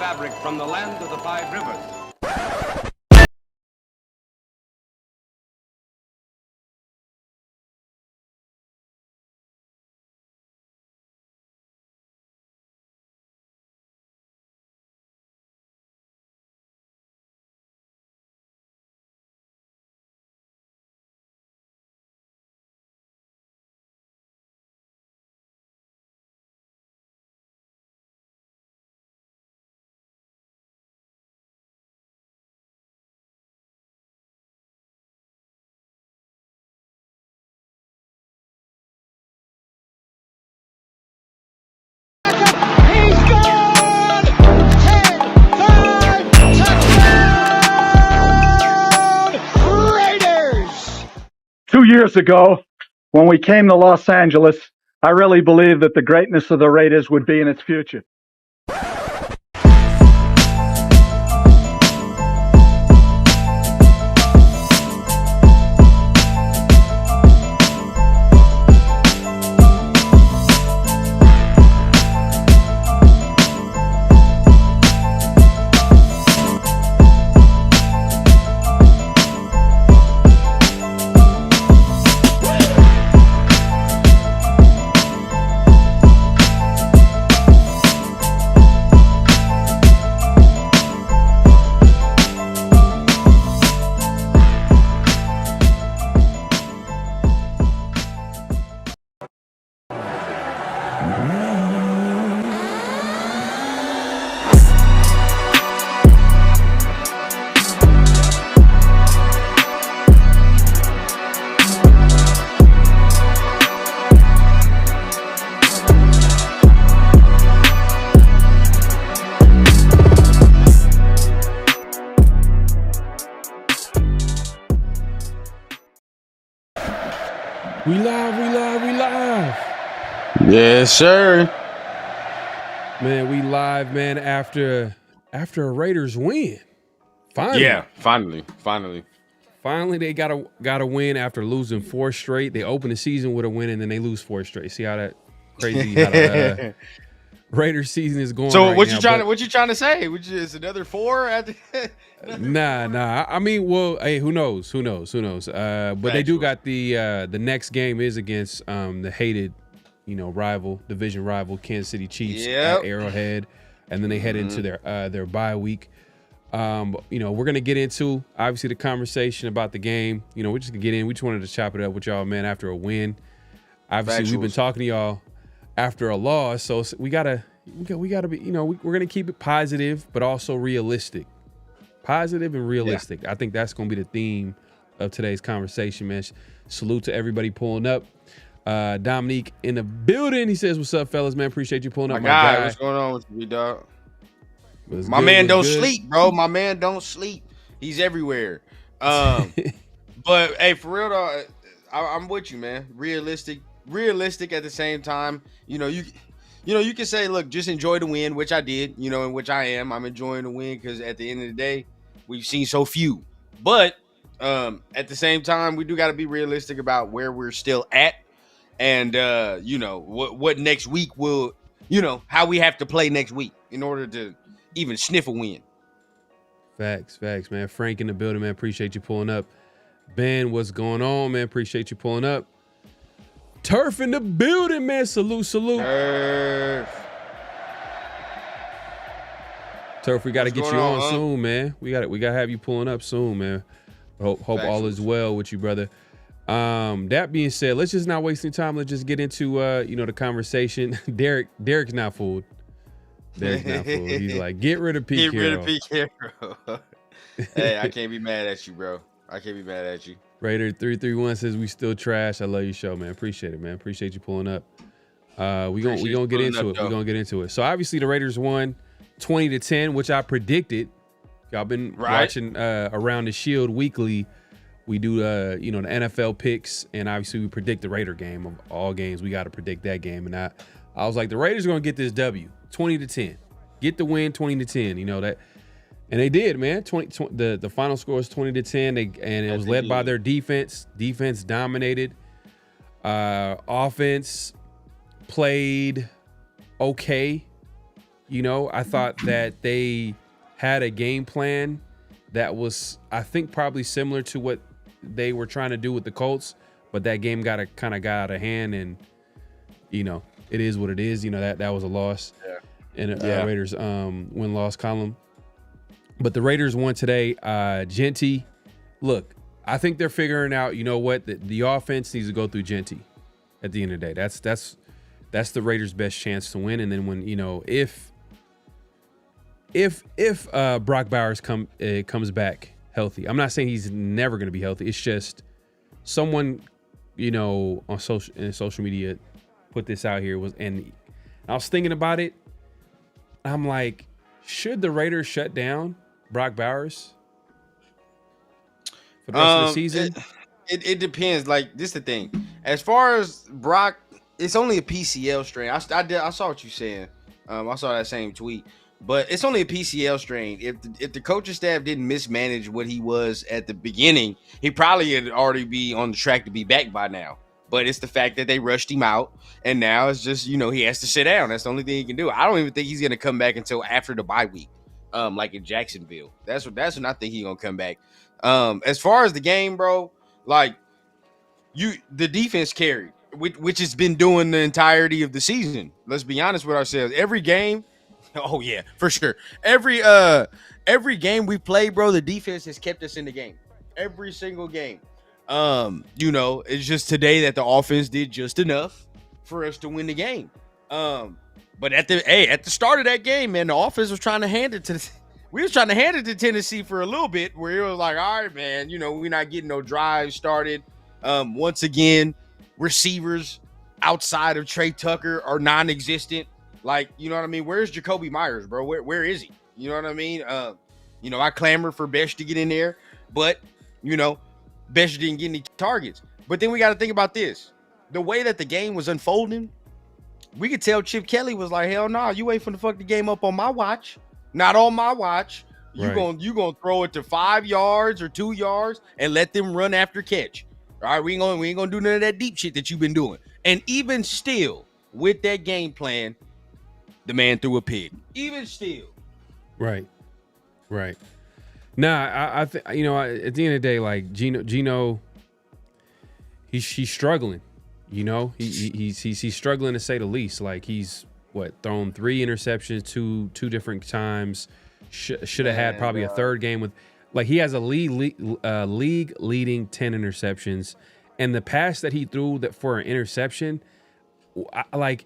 fabric from the land of the five rivers. He's gone! 10-5 touchdown! Raiders! 2 years ago, when we came to Los Angeles, I really believed that the greatness of the Raiders would be in its future. We live. Yes, sir. Man, we live, man, after a Raiders win. Finally. Yeah, finally. Finally, they got a win after losing 4 straight. They open the season with a win, and then they lose 4 straight. See how that crazy how the Raiders season is going. So right what now, you trying to say? Is another 4 at the Nah. I mean, well, hey, who knows? But they do got the next game is against the hated, division rival Kansas City Chiefs at Arrowhead, and then they head into their bye week. We're gonna get into obviously the conversation about the game. We're just gonna get in. We just wanted to chop it up with y'all, man, after a win. Obviously, we've been talking to y'all after a loss, so we gotta be, we're gonna keep it positive, but also realistic. Positive and realistic. Yeah. I think that's gonna be the theme of today's conversation, man. Salute to everybody pulling up. Dominique in the building. He says, "What's up, fellas, man? Appreciate you pulling up, my guy. What's going on with you, dog? My man don't sleep, bro. My man don't sleep. He's everywhere. But hey, for real though, I'm with you, man. Realistic at the same time. You can say, look, just enjoy the win, which I did. And which I am. I'm enjoying the win because at the end of the day, we've seen so few. But at the same time, we do got to be realistic about where we're still at, and what next week will, how we have to play next week in order to even sniff a win. Facts, man. Frank in the building, man. Appreciate you pulling up. Ben, what's going on, man? Appreciate you pulling up. Turf in the building, man. Salute. Turf, we got to get you on soon, man. We got to have you pulling up soon, man. Hope all is well with you, brother. That being said, let's just not waste any time. Let's just get into the conversation. Derek's not fooled. He's like, get rid of Pete Carroll. Hey, I can't be mad at you, bro. Raider 331 says we still trash. I love your show, man. Appreciate it, man. Appreciate you pulling up. We gonna get into it. We're gonna get into it. So obviously the Raiders won 20-10, which I predicted. Y'all been watching Around the Shield weekly. We do the NFL picks, and obviously we predict the Raider game of all games. We got to predict that game, and I was like, the Raiders are gonna get this W, 20-10, get the win, 20-10. That, and they did, man. The final score was 20-10. And it was led by their defense. Defense dominated. Offense played okay. You know, I thought that they had a game plan that was, I think, probably similar to what they were trying to do with the Colts, but that game got out of hand, and you know, it is what it is. You know, that was a loss in Raiders win-loss column. But the Raiders won today. Genty, look, I think they're figuring out, you know what, the offense needs to go through Genty at the end of the day. That's the Raiders' best chance to win. And then when, you know, if Brock Bowers comes back healthy, I'm not saying he's never going to be healthy. It's just someone, you know, on social media put this out here, and I was thinking about it. I'm like, should the Raiders shut down Brock Bowers for the rest of the season? It depends. Like, this is the thing. As far as Brock, it's only a PCL strain. I saw what you're saying. I saw that same tweet. But it's only a PCL strain. If the coaching staff didn't mismanage what he was at the beginning, he probably would already be on the track to be back by now. But it's the fact that they rushed him out, and now it's just, you know, he has to sit down. That's the only thing he can do. I don't even think he's gonna come back until after the bye week, like in Jacksonville. That's when I think he's gonna come back. As far as the game, bro, like the defense carried, which has been doing the entirety of the season. Let's be honest with ourselves. Every game. Oh yeah, for sure. Every game we play, bro, the defense has kept us in the game. Every single game. You know, it's just today that the offense did just enough for us to win the game. But at the start of that game, man, the offense was trying to hand it to we was trying to hand it to Tennessee for a little bit, where it was like, all right, man, you know, we're not getting no drives started. Once again, receivers outside of Trey Tucker are non-existent. Like, you know what I mean? Where's Jacoby Myers, bro? Where is he? You know what I mean? You know, I clamor for Besh to get in there, but, you know, Besh didn't get any targets. But then we got to think about this. The way that the game was unfolding, we could tell Chip Kelly was like, hell no, you ain't finna fuck the game up on my watch. Not on my watch. You gonna throw it to 5 yards or 2 yards and let them run after catch. All right, we ain't gonna do none of that deep shit that you've been doing. And even still, with that game plan, the man threw a pig. Even still. Right. Nah, I think, you know, at the end of the day, like Gino, he's struggling. You know, he's struggling to say the least. Like, he's thrown 3 interceptions two different times. Should have had probably a third game with, like, he has a league leading 10 interceptions, and the pass that he threw for an interception, what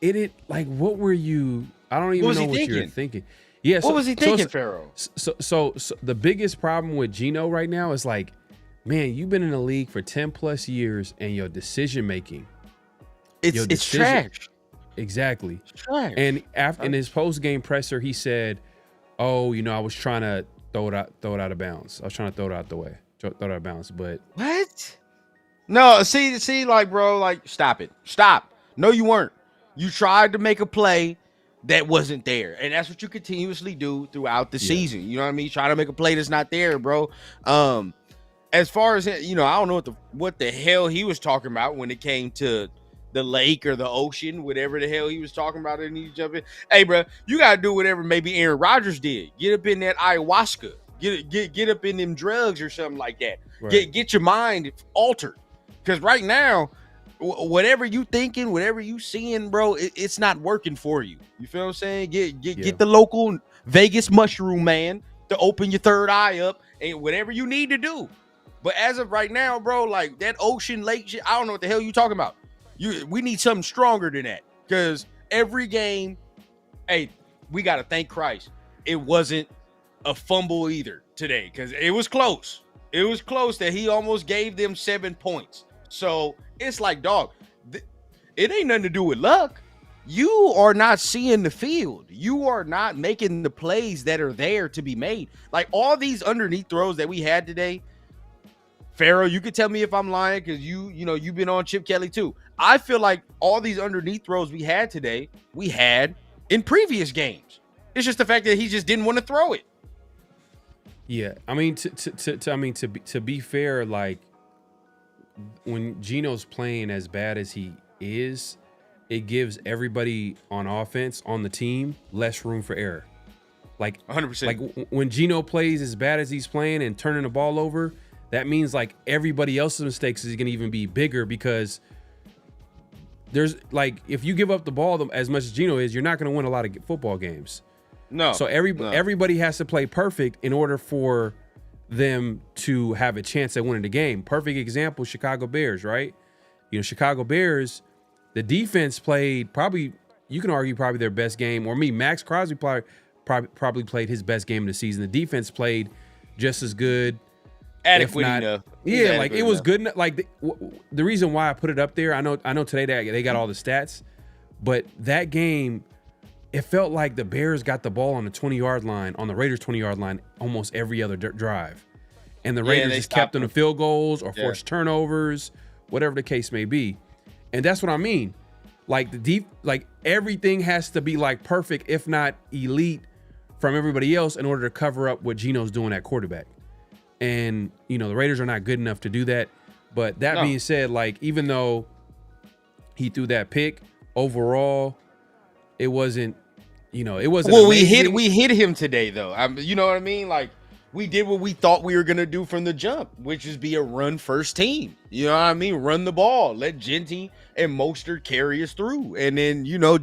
were you? I don't even know what you're thinking. Yeah, what was he thinking, Pharaoh? So the biggest problem with Gino right now is, like, man, you've been in the league for 10 plus years, and your decision making, it's trash. Exactly. It's trash. And in his post game presser, he said, "Oh, you know, I was trying to throw it out of bounds. I was trying to throw it out the way, throw it out of bounds." But what? No, see, like, bro, like, stop it. Stop. No, you weren't. You tried to make a play that wasn't there, and that's what you continuously do throughout the season. You know what I mean? Try to make a play that's not there, bro. As far as, you know, I don't know what the hell he was talking about when it came to the lake or the ocean, whatever the hell he was talking about. And he jumping. Hey, bro, you gotta do whatever maybe Aaron Rodgers did. Get up in that ayahuasca. Get up in them drugs or something like that. Right. Get your mind altered, because right now, whatever you thinking, whatever you seeing, bro, it's not working for you. You feel what I'm saying? Get the local Vegas mushroom man to open your third eye up, and whatever you need to do. But as of right now, bro, like, that ocean lake shit, I don't know what the hell you talking about. We need something stronger than that, because every game, hey, we got to thank Christ it wasn't a fumble either today, because it was close. It was close that he almost gave them 7 points. So it's like, dog, it ain't nothing to do with luck. You are not seeing the field. You are not making the plays that are there to be made. Like, all these underneath throws that we had today, Pharaoh, you could tell me if I'm lying, because you've been on Chip Kelly too. I feel like all these underneath throws we had today, we had in previous games. It's just the fact that he just didn't want to throw it. Yeah, I mean, to be fair, like, when Gino's playing as bad as he is, it gives everybody on offense on the team less room for error. Like 100%. Like when Geno plays as bad as he's playing and turning the ball over, that means like everybody else's mistakes is going to even be bigger, because there's like, if you give up the ball as much as Geno is, you're not going to win a lot of football games. No. So everybody has to play perfect in order for them to have a chance at winning the game. Perfect example, Chicago Bears, right? You know, Chicago Bears, the defense played probably, you can argue probably their best game, or Max Crosby probably played his best game of the season. The defense played just as good. Adequate enough. Yeah, like it was good enough. Like the reason why I put it up there, I know today they got all the stats, but that game, it felt like the Bears got the ball on the 20-yard line, on the Raiders' 20-yard line, almost every other drive. And the Raiders just kept them to field goals or forced turnovers, whatever the case may be. And that's what I mean. Like like everything has to be like perfect, if not elite, from everybody else in order to cover up what Geno's doing at quarterback. And, you know, the Raiders are not good enough to do that. But that being said, like, even though he threw that pick, overall, it wasn't, you know, it wasn't. Well, amazing. we hit him today, though. You know what I mean? Like, we did what we thought we were going to do from the jump, which is be a run-first team. You know what I mean? Run the ball. Let Genty and Mostert carry us through. And then, you know,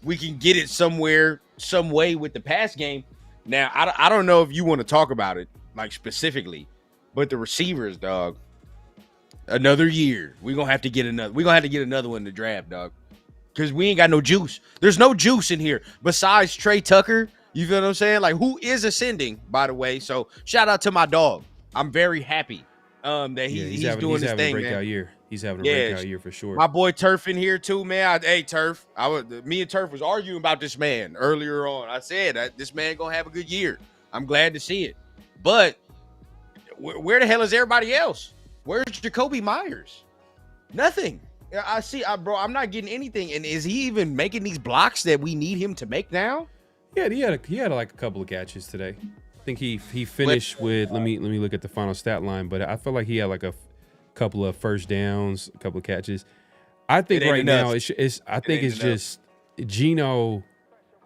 we can get it somewhere, some way with the pass game. Now, I don't know if you want to talk about it, like, specifically, but the receivers, dog, another year. We're going to have to get another one in the draft, dog, because we ain't got no juice. There's no juice in here besides Trey Tucker. You feel what I'm saying? Like, who is ascending, by the way. So shout out to my dog. I'm very happy that he's doing his thing, breakout man. year. He's having a breakout year for sure. My boy Turf in here too, man. Hey, Turf. Me and Turf was arguing about this man earlier on. I said that this man gonna have a good year. I'm glad to see it. But where the hell is everybody else? Where's Jacoby Myers? Nothing. Bro, I'm not getting anything. And is he even making these blocks that we need him to make now? Yeah, he had like a couple of catches today. I think he finished with, let me look at the final stat line, but I feel like he had like a couple of first downs, a couple of catches. I think right now it's just Geno.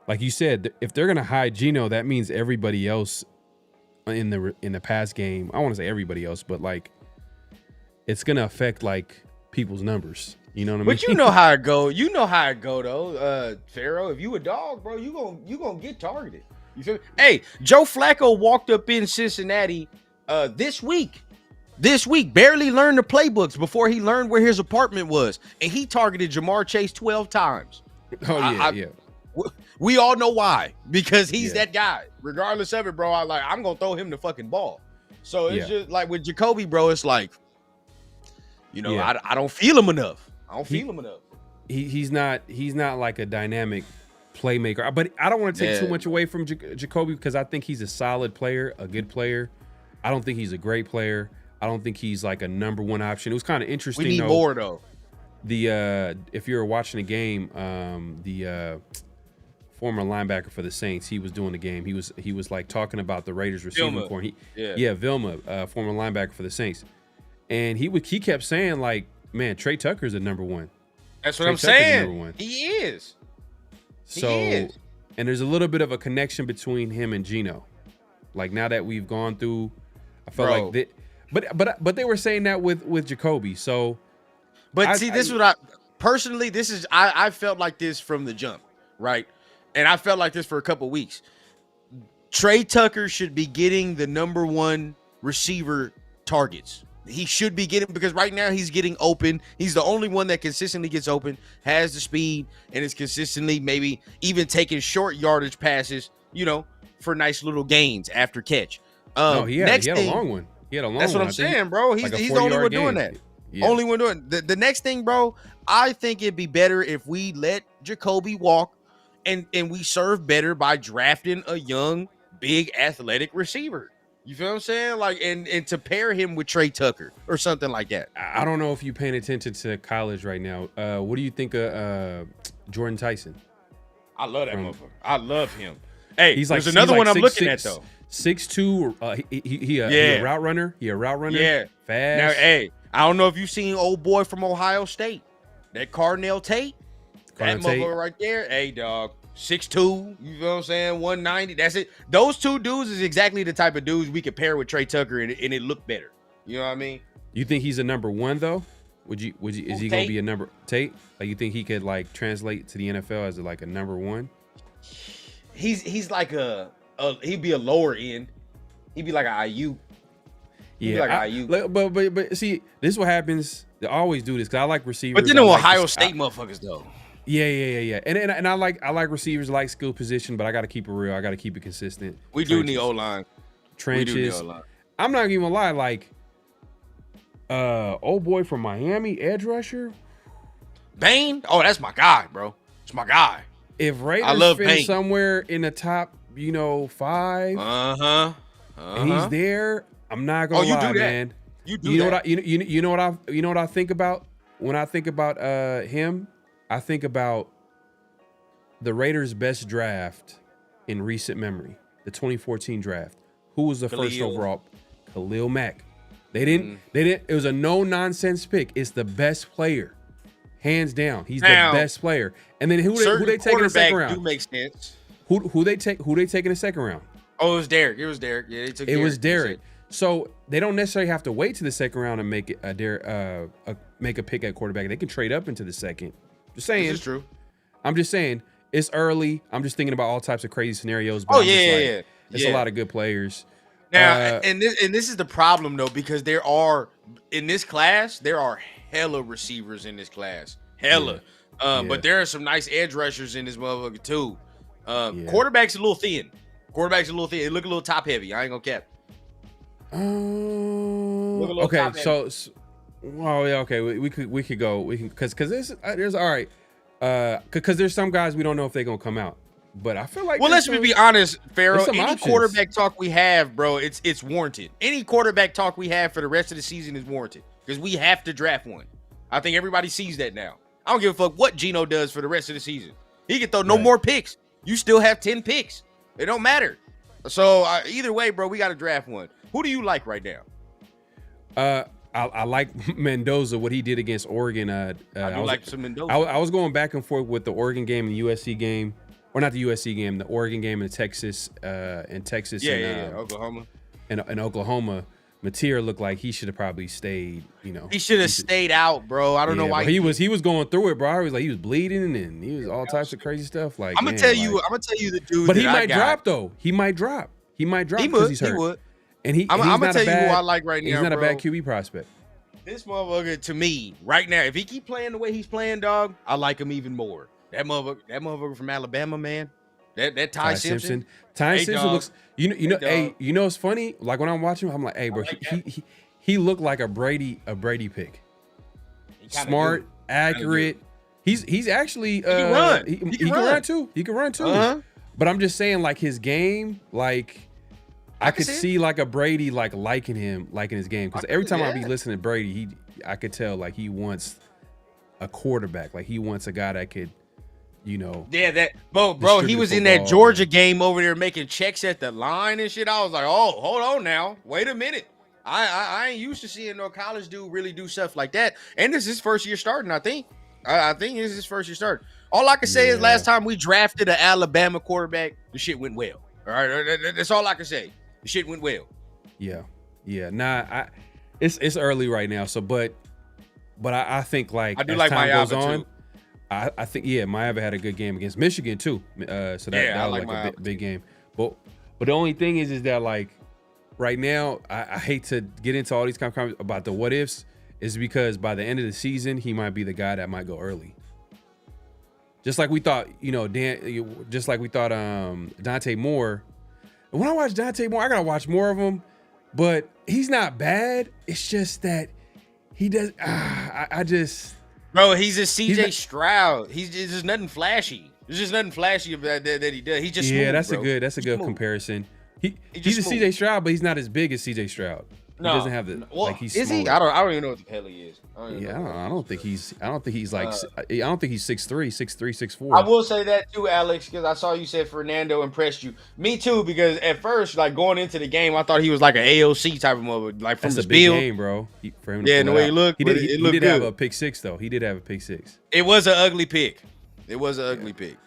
Like you said, if they're gonna hide Geno, that means everybody else in the pass game. I want to say everybody else, but like it's gonna affect like people's numbers. You know what I mean? But you know how it go. You know how it go though, Pharaoh. If you a dog, bro, you gonna get targeted. You feel me? Hey, Joe Flacco walked up in Cincinnati this week, barely learned the playbooks before he learned where his apartment was, and he targeted Jamar Chase 12 times. Oh yeah. We all know why, because he's that guy. Regardless of it, bro, I'm gonna throw him the fucking ball. So it's just like with Jacoby, bro. It's like, you know, I don't feel him enough. He's not like a dynamic playmaker. But I don't want to take too much away from Jacoby, because I think he's a solid player, a good player. I don't think he's a great player. I don't think he's like a number one option. It was kind of interesting. We need more though. If you're watching the game, the former linebacker for the Saints, he was doing the game. He was like talking about the Raiders receiving corps. Vilma, former linebacker for the Saints, and he kept saying like, man, Trey Tucker's the number one. That's what I'm saying. He is. And there's a little bit of a connection between him and Geno. Like now that we've gone through, I felt like that. But they were saying that with Jacoby. So, this is what I felt like this from the jump, right? And I felt like this for a couple of weeks. Trey Tucker should be getting the number one receiver targets. He should be getting, because right now he's getting open. He's the only one that consistently gets open, has the speed, and is consistently maybe even taking short yardage passes, you know, for nice little gains after catch. He had a long one. That's what I'm saying, bro. He's the only one doing that. Yeah. Only one doing the next thing, bro. I think it'd be better if we let Jacoby walk, and we serve better by drafting a young, big, athletic receiver. You feel what I'm saying? Like, and to pair him with Trey Tucker or something like that. I don't know if you're paying attention to college right now. What do you think of Jordan Tyson? I love that motherfucker. I love him. Hey, there's another one I'm looking at though. 6'2". He a route runner. Yeah, fast. Now, hey, I don't know if you've seen old boy from Ohio State, that Carnell Tate. That motherfucker right there, hey dog, 6'2", you know what I'm saying, 190. That's it. Those two dudes is exactly the type of dudes we could pair with Trey Tucker and it look better. You know what I mean? You think he's a number one though? Is he gonna be a number Tate? Like you think he could like translate to the NFL as like a number one? He's like he'd be a lower end. He'd be like an IU. But see, this is what happens. They always do this because I like receivers. But then Ohio State motherfuckers though. Yeah. And I like receivers, like skill position, but I got to keep it real. I got to keep it consistent. We do need O-line. Trenches. I'm not even gonna lie. Like, old boy from Miami, edge rusher, Bain. Oh, that's my guy, bro. It's my guy. If Raiders finish somewhere in the top, 5, and he's there, I'm not gonna lie, man. You know what I think about when I think about him? I think about the Raiders' best draft in recent memory, the 2014 draft. Who was the first overall? Khalil Mack. They didn't. It was a no nonsense pick. It's the best player, hands down. He's the best player. And then who they take in the second round? Do make sense. Who they take in the second round? Oh, it was Derek. Yeah, they took. It was Derek. So they don't necessarily have to wait to the second round and make a pick at quarterback. They can trade up into the second. Just saying. This is true. I'm just saying it's early. I'm just thinking about all types of crazy scenarios. But There's a lot of good players. Now, and this is the problem though, because there are hella receivers in this class, but there are some nice edge rushers in this motherfucker too. Quarterback's a little thin. It look a little top heavy. I ain't gonna cap. Okay, we could go because there's all right. Because there's some guys we don't know if they're gonna come out. But I feel like let's be honest, Pharaoh. Any quarterback talk we have, bro, it's warranted. Any quarterback talk we have for the rest of the season is warranted because we have to draft one. I think everybody sees that now. I don't give a fuck what Geno does for the rest of the season. He can throw no more picks. You still have 10 picks. It don't matter. So either way, bro, we got to draft one. Who do you like right now? I like Mendoza, what he did against Oregon. I like some Mendoza. I was going back and forth with the Oregon game and the USC game. Or not the USC game, the Oregon game and Texas, Oklahoma. And Oklahoma, Mateer looked like he should have probably stayed. He should have stayed out, bro. I don't know why he was going through it, bro. He was bleeding and he was all types of crazy stuff. Like I'm gonna tell you the dude. But he might drop though. He might drop because he's hurt. He would. And I'm gonna tell you who I like right now. He's not a bad QB prospect. This motherfucker, to me, right now, if he keep playing the way he's playing, dog, I like him even more. That motherfucker from Alabama, man. That Ty Simpson. Ty Simpson looks. It's funny. Like when I'm watching him, I'm like, hey, bro, he looked like a Brady pick. Smart, accurate. He's actually he can run. He can run too. He can run too. But I'm just saying, like his game, like I could see like a Brady liking his game because every time I be listening to Brady, I could tell like he wants a quarterback, like he wants a guy that could. Bro, he was in that Georgia game over there making checks at the line and shit. I was like, oh, hold on now. Wait a minute. I ain't used to seeing no college dude really do stuff like that. And this is his first year starting, I think. I think this is his first year starting. All I can say is last time we drafted an Alabama quarterback, the shit went well. All right, that's all I can say. The shit went well. Yeah. Nah, it's early right now. So, but I think like I do like my too. I think Miami had a good game against Michigan too. So that was like a big game. But the only thing is that like right now I hate to get into all these kind of comments about the what ifs is because by the end of the season he might be the guy that might go early. Just like we thought, Dante Moore. And when I watch Dante Moore, I gotta watch more of him. But he's not bad. It's just that he does. Bro, he's a CJ Stroud. There's just nothing flashy. There's just nothing flashy about that he does. He's just smooth, that's bro. That's a good comparison. He's a CJ Stroud, but he's not as big as CJ Stroud. He doesn't have the he's is smaller. he? I don't even know what the hell he is. I don't think he's like I don't think he's 6'3", 6'4". I will say that too, Alex, because I saw you said Fernando impressed you. Me too, because at first, like going into the game, I thought he was like an AOC type of mother, like from the build. Game, bro. The way he looked, he did have a pick six though. He did have a pick six. It was an ugly pick. It was an ugly pick.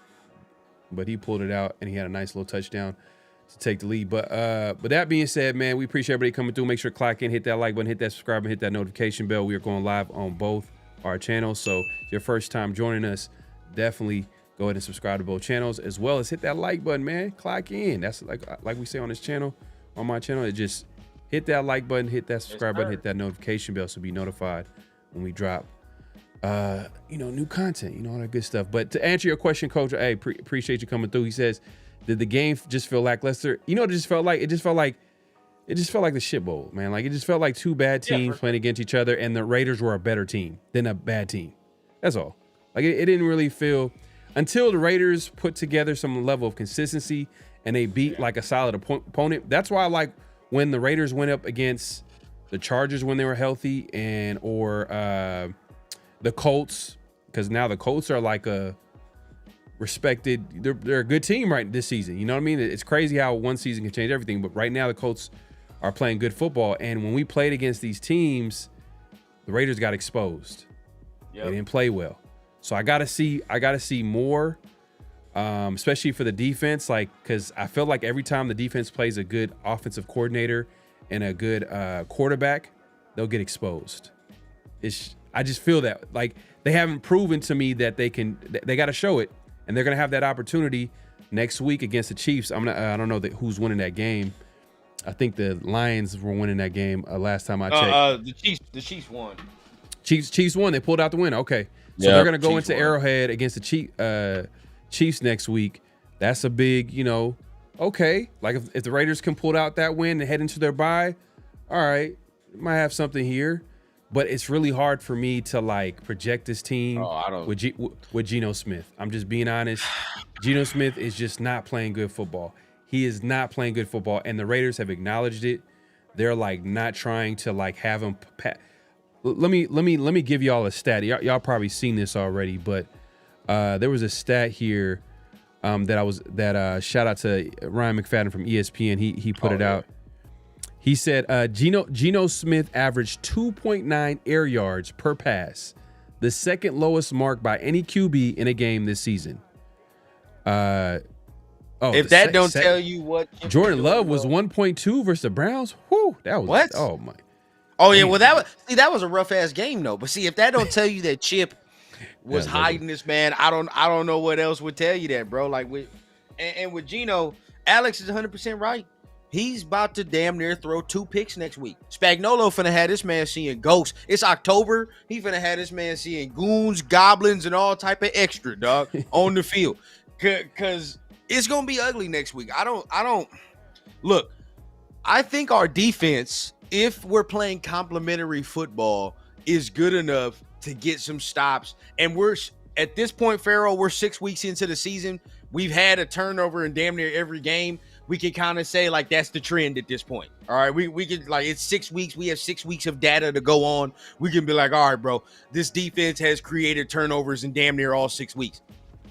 But he pulled it out, and he had a nice little touchdown to take the lead. But that being said, man, we appreciate everybody coming through. Make sure to clock in, hit that like button, hit that subscribe, and hit that notification bell. We are going live on both our channels. So if your first time joining us, definitely go ahead and subscribe to both channels, as well as hit that like button, man. Clock in. That's like we say on this channel, on my channel, it just hit that like button, hit that subscribe button, hit that notification bell so be notified when we drop new content, all that good stuff. But to answer your question, Coach, hey, appreciate you coming through. He says, did the game just feel lackluster? It just felt like the shit bowl, man. Like, it just felt like two bad teams playing against each other, and the Raiders were a better team than a bad team. That's all. Like, it didn't really feel, until the Raiders put together some level of consistency and they beat like a solid opponent. That's why I like when the Raiders went up against the Chargers when they were healthy, or the Colts, because now the Colts are like a respected, they're a good team right this season. You know what I mean? It's crazy how one season can change everything, but right now the Colts are playing good football. And when we played against these teams, the Raiders got exposed. They didn't play well. So I gotta see more, especially for the defense, because I feel like every time the defense plays a good offensive coordinator and a good quarterback, they'll get exposed. I just feel that like they haven't proven to me that they can. They got to show it, and they're gonna have that opportunity next week against the Chiefs. I don't know who's winning that game. I think the Lions were winning that game last time I checked. The Chiefs won. Chiefs won. They pulled out the win. Okay, so they're gonna go into Arrowhead against the Chiefs next week. That's a big, okay. Like if the Raiders can pull out that win and head into their bye, all right, might have something here. But it's really hard for me to like project this team with Geno Smith. I'm just being honest. Geno Smith is just not playing good football. He is not playing good football, and the Raiders have acknowledged it. They're like not trying to like have him. Let me give y'all a stat. Y'all probably seen this already, but there was a stat here that shout out to Ryan McFadden from ESPN. He put it out. He said Geno Smith averaged 2.9 air yards per pass, the second lowest mark by any QB in a game this season. If that don't tell you what Jordan Love was 1.2 versus the Browns. Whoo, that was what? Oh my. Oh yeah, well that was a rough ass game though. But see, if that don't tell you that Chip was hiding this man, I don't know what else would tell you that, bro. Like with Geno, Alex is 100% right. He's about to damn near throw 2 picks next week. Spagnuolo finna have this man seeing ghosts. It's October. He finna have this man seeing goons, goblins, and all type of extra, dog, on the field. Cause it's gonna be ugly next week. I don't look. I think our defense, if we're playing complimentary football, is good enough to get some stops. And we're at this point, Pharaoh, we're 6 weeks into the season. We've had a turnover in damn near every game. We can kind of say like that's the trend at this point. All right, we can like it's 6 weeks. We have 6 weeks of data to go on. We can be like, all right, bro, this defense has created turnovers in damn near all 6 weeks.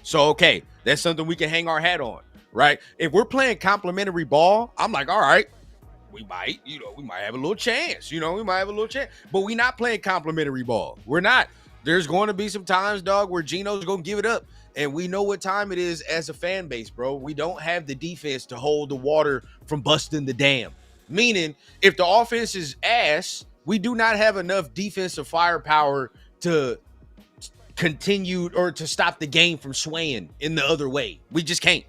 So okay, that's something we can hang our hat on, right? If we're playing complimentary ball, I'm like, all right, we might have a little chance. But we're not playing complimentary ball. We're not. There's going to be some times, dog, where Geno's gonna give it up. And we know what time it is as a fan base, bro. We don't have the defense to hold the water from busting the dam. Meaning, if the offense is ass, we do not have enough defensive firepower to continue or to stop the game from swaying in the other way. We just can't.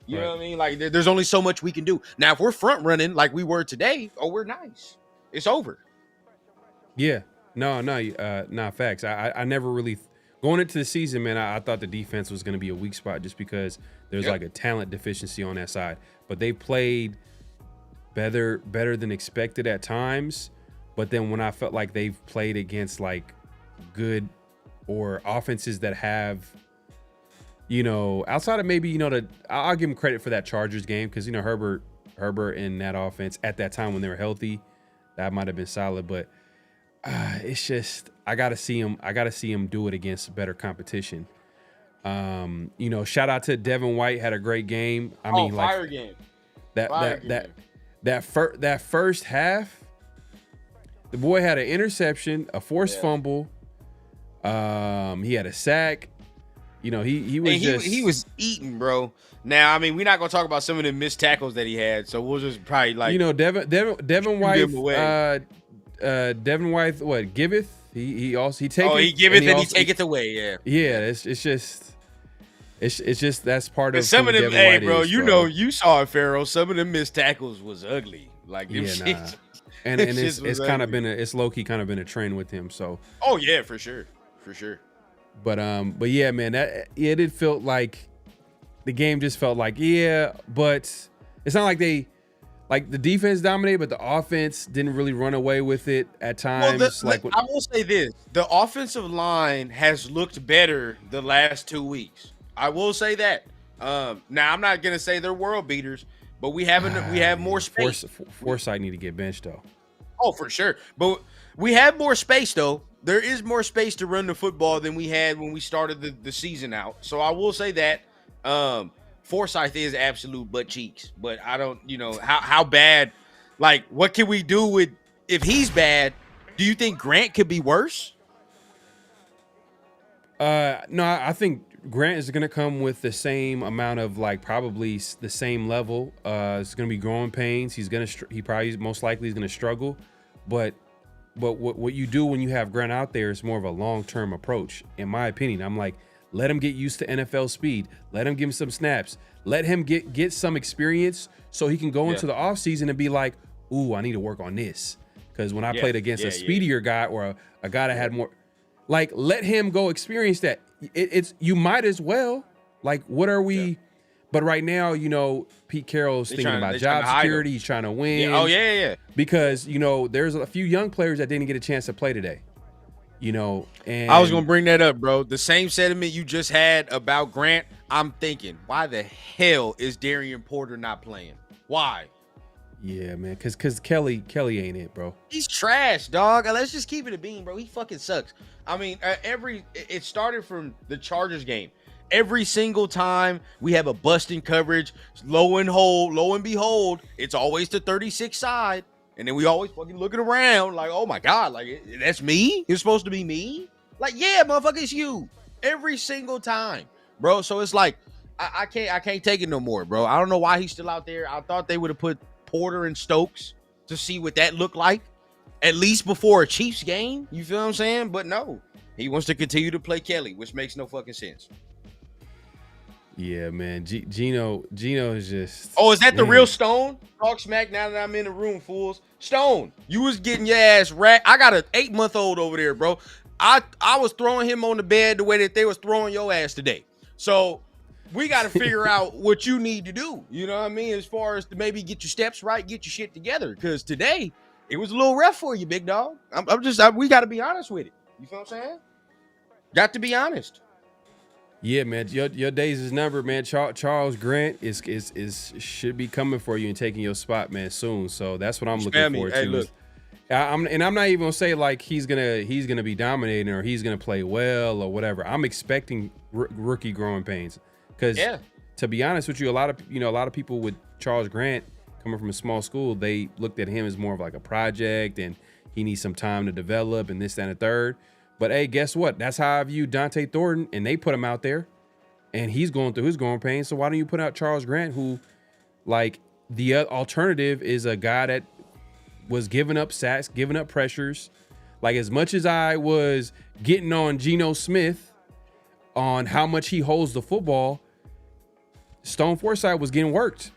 You know what I mean? Like, there's only so much we can do. Now, if we're front running like we were today, we're nice. It's over. Yeah. No, facts. I never really... Going into the season, man, I thought the defense was going to be a weak spot just because there's like a talent deficiency on that side. But they played better than expected at times. But then when I felt like they've played against like good or offenses that have, outside of maybe, I'll give them credit for that Chargers game because, Herbert in that offense at that time when they were healthy, that might have been solid. But it's just I gotta see him do it against better competition. Shout out to Devin White, had a great game. I mean, fire game. That first half, the boy had an interception, a forced fumble. He had a sack. You know, he was he was eating, bro. Now, I mean, we're not gonna talk about some of the missed tackles that he had, so we'll just probably like, you know, Devin White, away. Devin White, what giveth? He take it. He giveth and he taketh away. Yeah. Yeah, it's just that's part of some of them. Devin Hey, White bro, is, you know, you saw it, Pharaoh. Some of them missed tackles was ugly. Like them shit. Nah. And it's kind of been it's low key kind of been a trend with him. So. Oh yeah, for sure. But yeah, man, it did feel like the game just felt like, but it's not like the defense dominated, but the offense didn't really run away with it at times. Well, I will say this: the offensive line has looked better the last 2 weeks. I will say that. Now I'm not gonna say they're world beaters, but we have more space. Forsythe need to get benched though. Oh, for sure. But we have more space though. There is more space to run the football than we had when we started the season out. So I will say that Forsythe is absolute butt cheeks. But I don't, how bad, like, what can we do with if he's bad? Do you think Grant could be worse? No, I think Grant is going to come with the same amount of probably the same level. It's going to be growing pains. He probably most likely is going to struggle, but what you do when you have Grant out there is more of a long-term approach, in my opinion. I'm like, let him get used to NFL speed. Let him give him some snaps. Let him get some experience so he can go into the offseason and be like, ooh, I need to work on this. Because when I played against a speedier guy or a guy that had more, let him go experience that. It's you might as well. What are we? Yeah. But right now, Pete Carroll's thinking about job security. He's trying to win. Yeah. Oh, yeah. Because, there's a few young players that didn't get a chance to play today. And I was going to bring that up, bro. The same sentiment you just had about Grant, I'm thinking, why the hell is Darian Porter not playing? Why? Yeah, man, because Kelly ain't it, bro. He's trash, dog. Let's just keep it a bean, bro. He fucking sucks. I mean, it started from the Chargers game. Every single time we have a busting coverage, lo and behold, it's always the 36 side. And then we always fucking looking around like, oh my God, that's me? It's supposed to be me? Yeah, motherfucker, it's you. Every single time, bro. So it's like, I can't take it no more, bro. I don't know why he's still out there. I thought they would have put Porter and Stokes to see what that looked like, at least before a Chiefs game. You feel what I'm saying? But no, he wants to continue to play Kelly, which makes no fucking sense. Yeah, man. Gino is just. Oh, is that the real Stone? Talk smack now that I'm in the room, fools. Stone, you was getting your ass racked. I got an 8-month-old over there, bro. I was throwing him on the bed the way that they was throwing your ass today. So we got to figure out what you need to do. You know what I mean? As far as to maybe get your steps right, get your shit together. Because today it was a little rough for you, big dog. We got to be honest with it. You feel what I'm saying? Got to be honest. Yeah, man, your days is numbered, man. Charles Grant is should be coming for you and taking your spot, man, soon. So that's what I'm looking forward to. Look. I'm not even gonna say he's gonna be dominating or he's gonna play well or whatever. I'm expecting rookie growing pains because to be honest with you, a lot of people with Charles Grant coming from a small school, they looked at him as more of a project and he needs some time to develop and this, that, and the third. But hey, guess what? That's how I view Dante Thornton, and they put him out there, and he's going through his growing pains. So why don't you put out Charles Grant, who, the alternative is a guy that was giving up sacks, giving up pressures. As much as I was getting on Geno Smith on how much he holds the football, Stone Forsythe was getting worked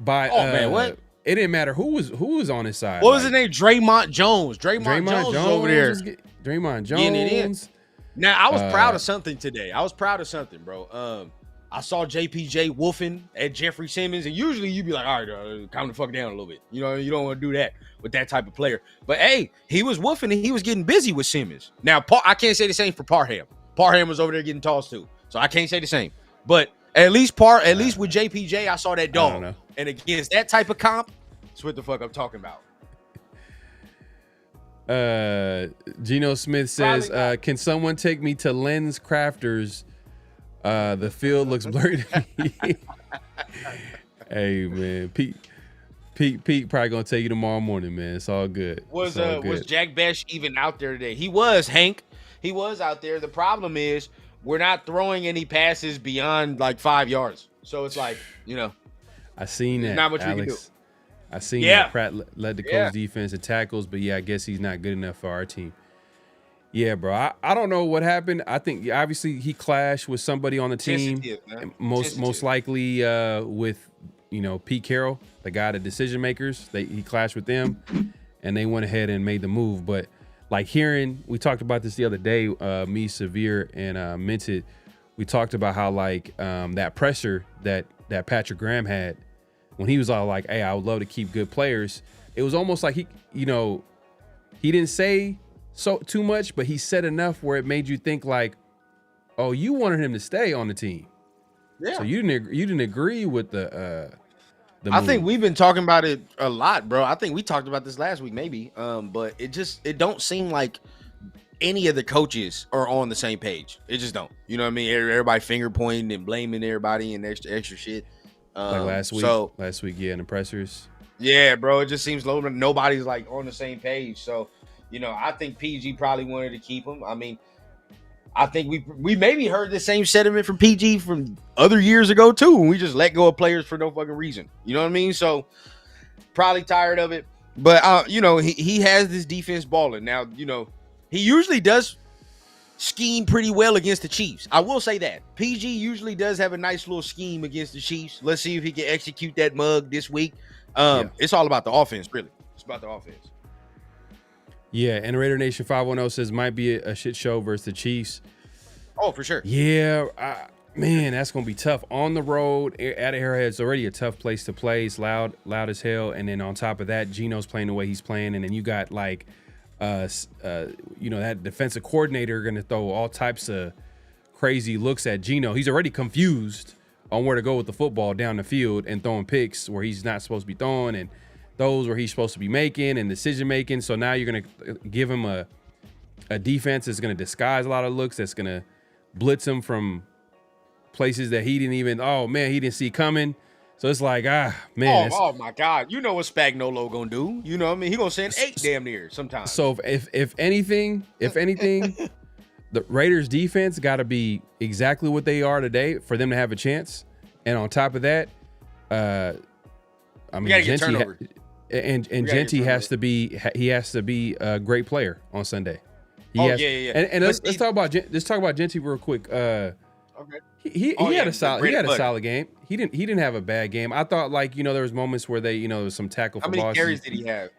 by. Oh man, what? It didn't matter who was on his side. What was his name? Draymond Jones. Draymond Jones was over there. Draymond Jones. Now, I was proud of something today. Bro. I saw JPJ woofing at Jeffrey Simmons, and usually you'd be like, all right, calm the fuck down a little bit. You don't want to do that with that type of player. But, hey, he was woofing, and he was getting busy with Simmons. Now, I can't say the same for Parham. Parham was over there getting tossed, too. So I can't say the same. But at least with JPJ, I saw that dog. And against that type of comp, that's what the fuck I'm talking about. Geno Smith says, can someone take me to Lens Crafters? The field looks blurry to me. Hey man, Pete probably gonna take you tomorrow morning, man. It's all good. Was Jack Besh even out there today? He was, Hank. He was out there. The problem is we're not throwing any passes beyond like 5 yards. So it's like, I seen that, not much Alex. we can do. I seen Yeah. that Pratt led the coach defense in tackles, but I guess he's not good enough for our team. Yeah, bro. I don't know what happened. I think obviously he clashed with somebody on the team. Most likely with Pete Carroll, the guy, the decision makers. He clashed with them, and they went ahead and made the move. But like we talked about this the other day. Me, Severe, and Minted. We talked about how like that pressure that Patrick Graham had when he was all like, "Hey, I would love to keep good players." It was almost like he didn't say too much, but he said enough where it made you think like, oh, you wanted him to stay on the team. Yeah. So you didn't agree with the move. I think we've been talking about it a lot, bro. I think we talked about this last week, maybe. But it don't seem like any of the coaches are on the same page. It just don't. You know what I mean? Everybody finger pointing and blaming everybody and extra shit. Like last week, in the pressers. Yeah, bro. It just seems nobody's like on the same page. So, I think PG probably wanted to keep him. I mean, I think we maybe heard the same sentiment from PG from other years ago too, when we just let go of players for no fucking reason. You know what I mean? So probably tired of it. But he has this defense balling. Now, he usually does scheme pretty well against the Chiefs. I will say that. PG usually does have a nice little scheme against the Chiefs. Let's see if he can execute that mug this week. It's all about the offense, really. It's about the offense. Yeah, and Raider Nation 510 says might be a shit show versus the Chiefs. Oh, for sure. Yeah, man, that's gonna be tough on the road at Arrowhead. It's already a tough place to play. It's loud as hell, and then on top of that, Geno's playing the way he's playing, and then you got like, that defensive coordinator gonna throw all types of crazy looks at Geno. He's already confused on where to go with the football down the field and throwing picks where he's not supposed to be throwing, and those where he's supposed to be making and decision making. So now you're gonna give him a defense that's gonna disguise a lot of looks, that's gonna blitz him from places that he didn't see coming. So it's like, man. Oh my God. You know what Spagnuolo gonna do. You know what I mean? He gonna send 8 damn near sometimes. So if anything, the Raiders defense gotta be exactly what they are today for them to have a chance. And on top of that, Genty has to be a great player on Sunday. Yeah. And let's talk about Genty real quick. Okay. He had a solid game. He didn't have a bad game. I thought there was moments where there was some tackle for loss. How many carries did he have?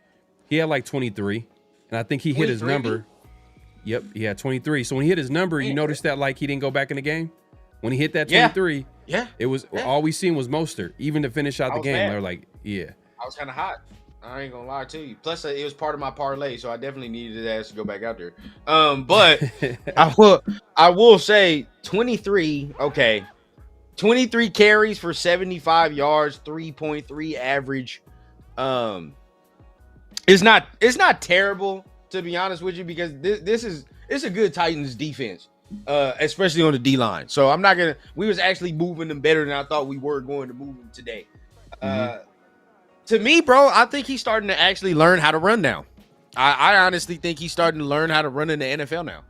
He had like 23, and I think he hit his number. Yep, he had 23. So when he hit his number, you noticed that he didn't go back in the game. When he hit that 23, it was all we seen was Mostert, even to finish out the game. They were like, I was kind of hot. I ain't gonna lie to you. Plus, it was part of my parlay, so I definitely needed his ass to go back out there. But I will say 23. Okay, 23 carries for 75 yards, 3.3 average. It's not terrible, to be honest with you, because it's a good Titans defense, especially on the D line. So I'm not gonna. We was actually moving them better than I thought we were going to move them today. To me, bro, I think he's starting to actually learn how to run now. I honestly think he's starting to learn how to run in the NFL now.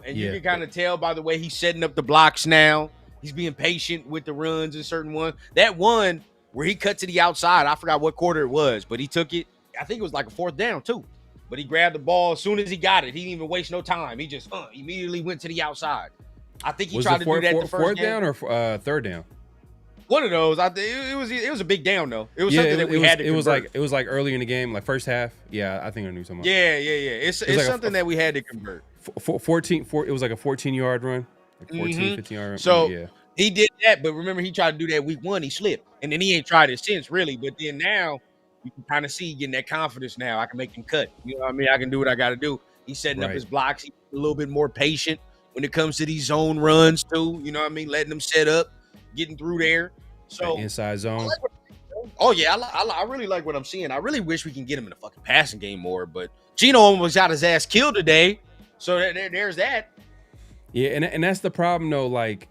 You can kind of tell by the way he's setting up the blocks now. He's being patient with the runs in certain ones. That one where he cut to the outside, I forgot what quarter it was, but he took it. I think it was like a 4th down too. But he grabbed the ball as soon as he got it. He didn't even waste no time. He just immediately went to the outside. I think he tried to do that the first game. 4th down or 3rd down? One of those. I think it was a big down though. It was something that we had to convert. It was like early in the game, like first half. Yeah, I think I knew something. Yeah. It's like something that we had to convert. 14. It was like a 14-yard run, like 14, 15-yard run. So he did that, but remember he tried to do that week 1. He slipped, and then he ain't tried it since really. But then now you can kind of see getting that confidence. Now I can make him cut. You know what I mean? I can do what I got to do. He's setting up his blocks. He's a little bit more patient when it comes to these zone runs too. You know what I mean? Letting them set up, getting through there. So inside zone. I really like what I'm seeing. I really wish we can get him in the fucking passing game more, but Geno almost got his ass killed today. So there's that. Yeah, and that's the problem though. Like,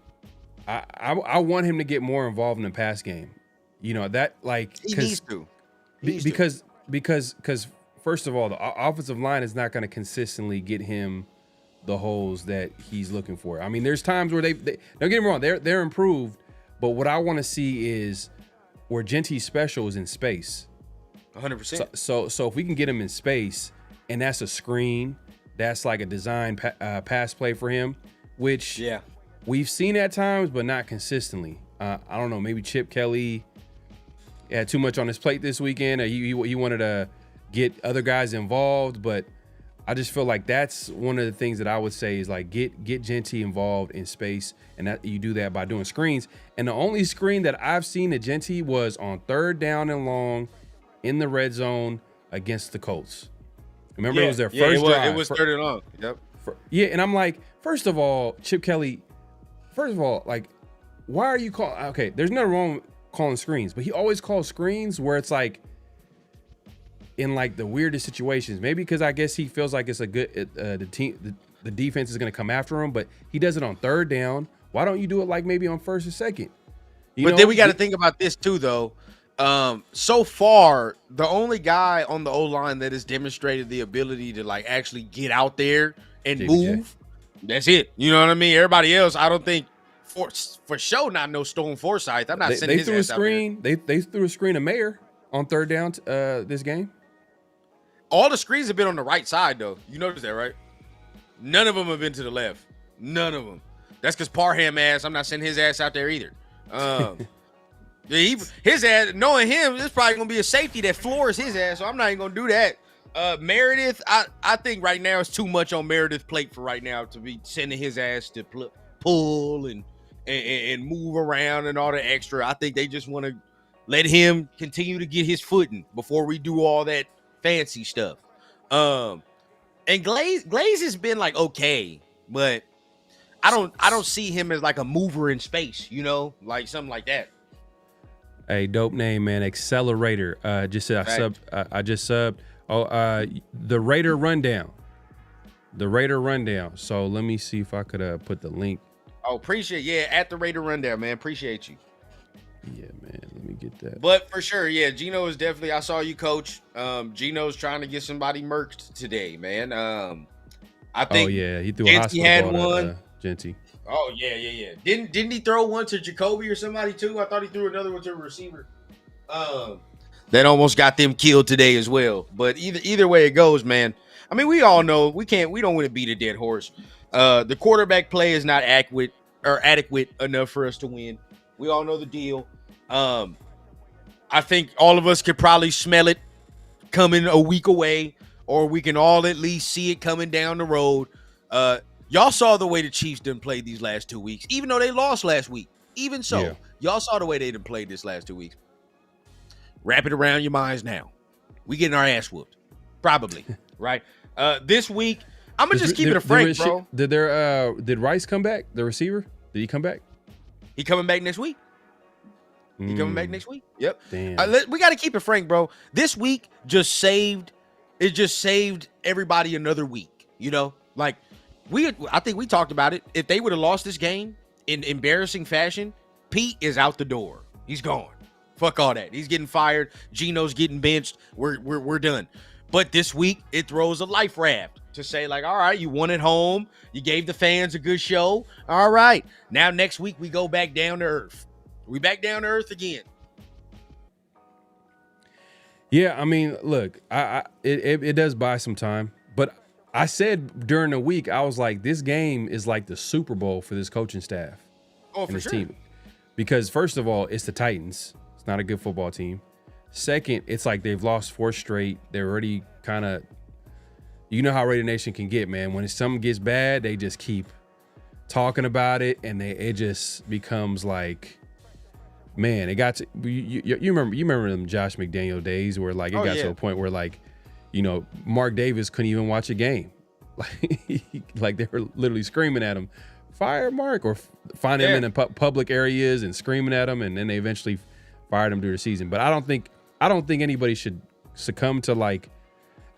I want him to get more involved in the pass game. He needs to. Because first of all, the offensive line is not going to consistently get him the holes that he's looking for. I mean, there's times where they don't get me wrong, they're improved, but what I want to see is where Genty's special is in space. 100%. So if we can get him in space, and that's a screen, that's like a design pass play for him, which we've seen at times, but not consistently. I don't know, maybe Chip Kelly had too much on his plate this weekend. He wanted to get other guys involved, but I just feel like that's one of the things that I would say is like get Genty involved in space, and that you do that by doing screens. And the only screen that I've seen at Genty was on 3rd down and long in the red zone against the Colts. Remember, it was their first drive. It was 3rd and long. Yep. And I'm like, first of all, Chip Kelly, like, why are you calling? Okay, there's nothing wrong with calling screens, but he always calls screens where it's like in like the weirdest situations. Maybe because I guess he feels like it's a good the defense is going to come after him, but he does it on 3rd down. Why don't you do it like maybe on 1st or 2nd? Then we got to think about this too, though. So far, the only guy on the O-line that has demonstrated the ability to like actually get out there and move, that's it. You know what I mean? Everybody else, I don't think for sure not no Stone Forsythe. I'm not sending his ass out there. They threw a screen to Mayer on 3rd down this game. All the screens have been on the right side, though. You notice that, right? None of them have been to the left. None of them. That's because Parham ass, I'm not sending his ass out there either. His ass, knowing him, it's probably gonna be a safety that floors his ass, so I'm not even gonna do that. Meredith, I think right now it's too much on Meredith's plate for right now to be sending his ass to pull and move around and all the extra. I think they just want to let him continue to get his footing before we do all that fancy stuff. And Glaze has been like okay, but I don't see him as like a mover in space, you know, like something like that. Hey, dope name, man. Accelerator. Just said I just subbed. The Raider rundown. The Raider rundown. So let me see if I could put the link. Oh, appreciate at the Raider rundown, man. Appreciate you. Yeah, man. Let me get that. But for sure, Gino is definitely. I saw you, Coach. Gino's trying to get somebody murked today, man. I think. Oh yeah, he threw a hospital ball at Genty. Oh yeah. Didn't he throw one to Jacoby or somebody too? I thought he threw another one to a receiver. That almost got them killed today as well. But either way it goes, man. I mean, we all know we don't want to beat a dead horse. The quarterback play is not adequate enough for us to win. We all know the deal. I think all of us could probably smell it coming a week away, or we can all at least see it coming down the road. Y'all saw the way the Chiefs didn't play these last 2 weeks, even though they lost last week. Even so, y'all saw the way they didn't play this last 2 weeks. Wrap it around your minds now. We getting our ass whooped. Probably, right? This week, I'm going to just keep it a frank, bro. Did Rice come back, the receiver? Did he come back? He coming back next week. Coming back next week? Yep. Damn. We got to keep it frank, bro. This week just saved everybody another week, you know? Like, I think we talked about it. If they would have lost this game in embarrassing fashion, Pete is out the door. He's gone. Fuck all that. He's getting fired. Gino's getting benched. We're done. But this week, it throws a life raft to say, like, all right, you won at home. You gave the fans a good show. All right. Now, next week, we go back down to earth. We back down to earth again. Yeah, I mean, look, it does buy some time. But I said during the week, I was like, this game is like the Super Bowl for this coaching staff. Oh, for sure. Team. Because, first of all, it's the Titans. It's not a good football team. Second, it's like they've lost 4 straight. They're already kind of, you know how Raider Nation can get, man. When something gets bad, they just keep talking about it, and it just becomes like, man, it got to, you remember them Josh McDaniel days where like it got to a point where like, you know, Mark Davis couldn't even watch a game. Like they were literally screaming at him, fire Mark, or find him in the public areas and screaming at him, and then they eventually fired him during the season. But I don't think anybody should succumb to like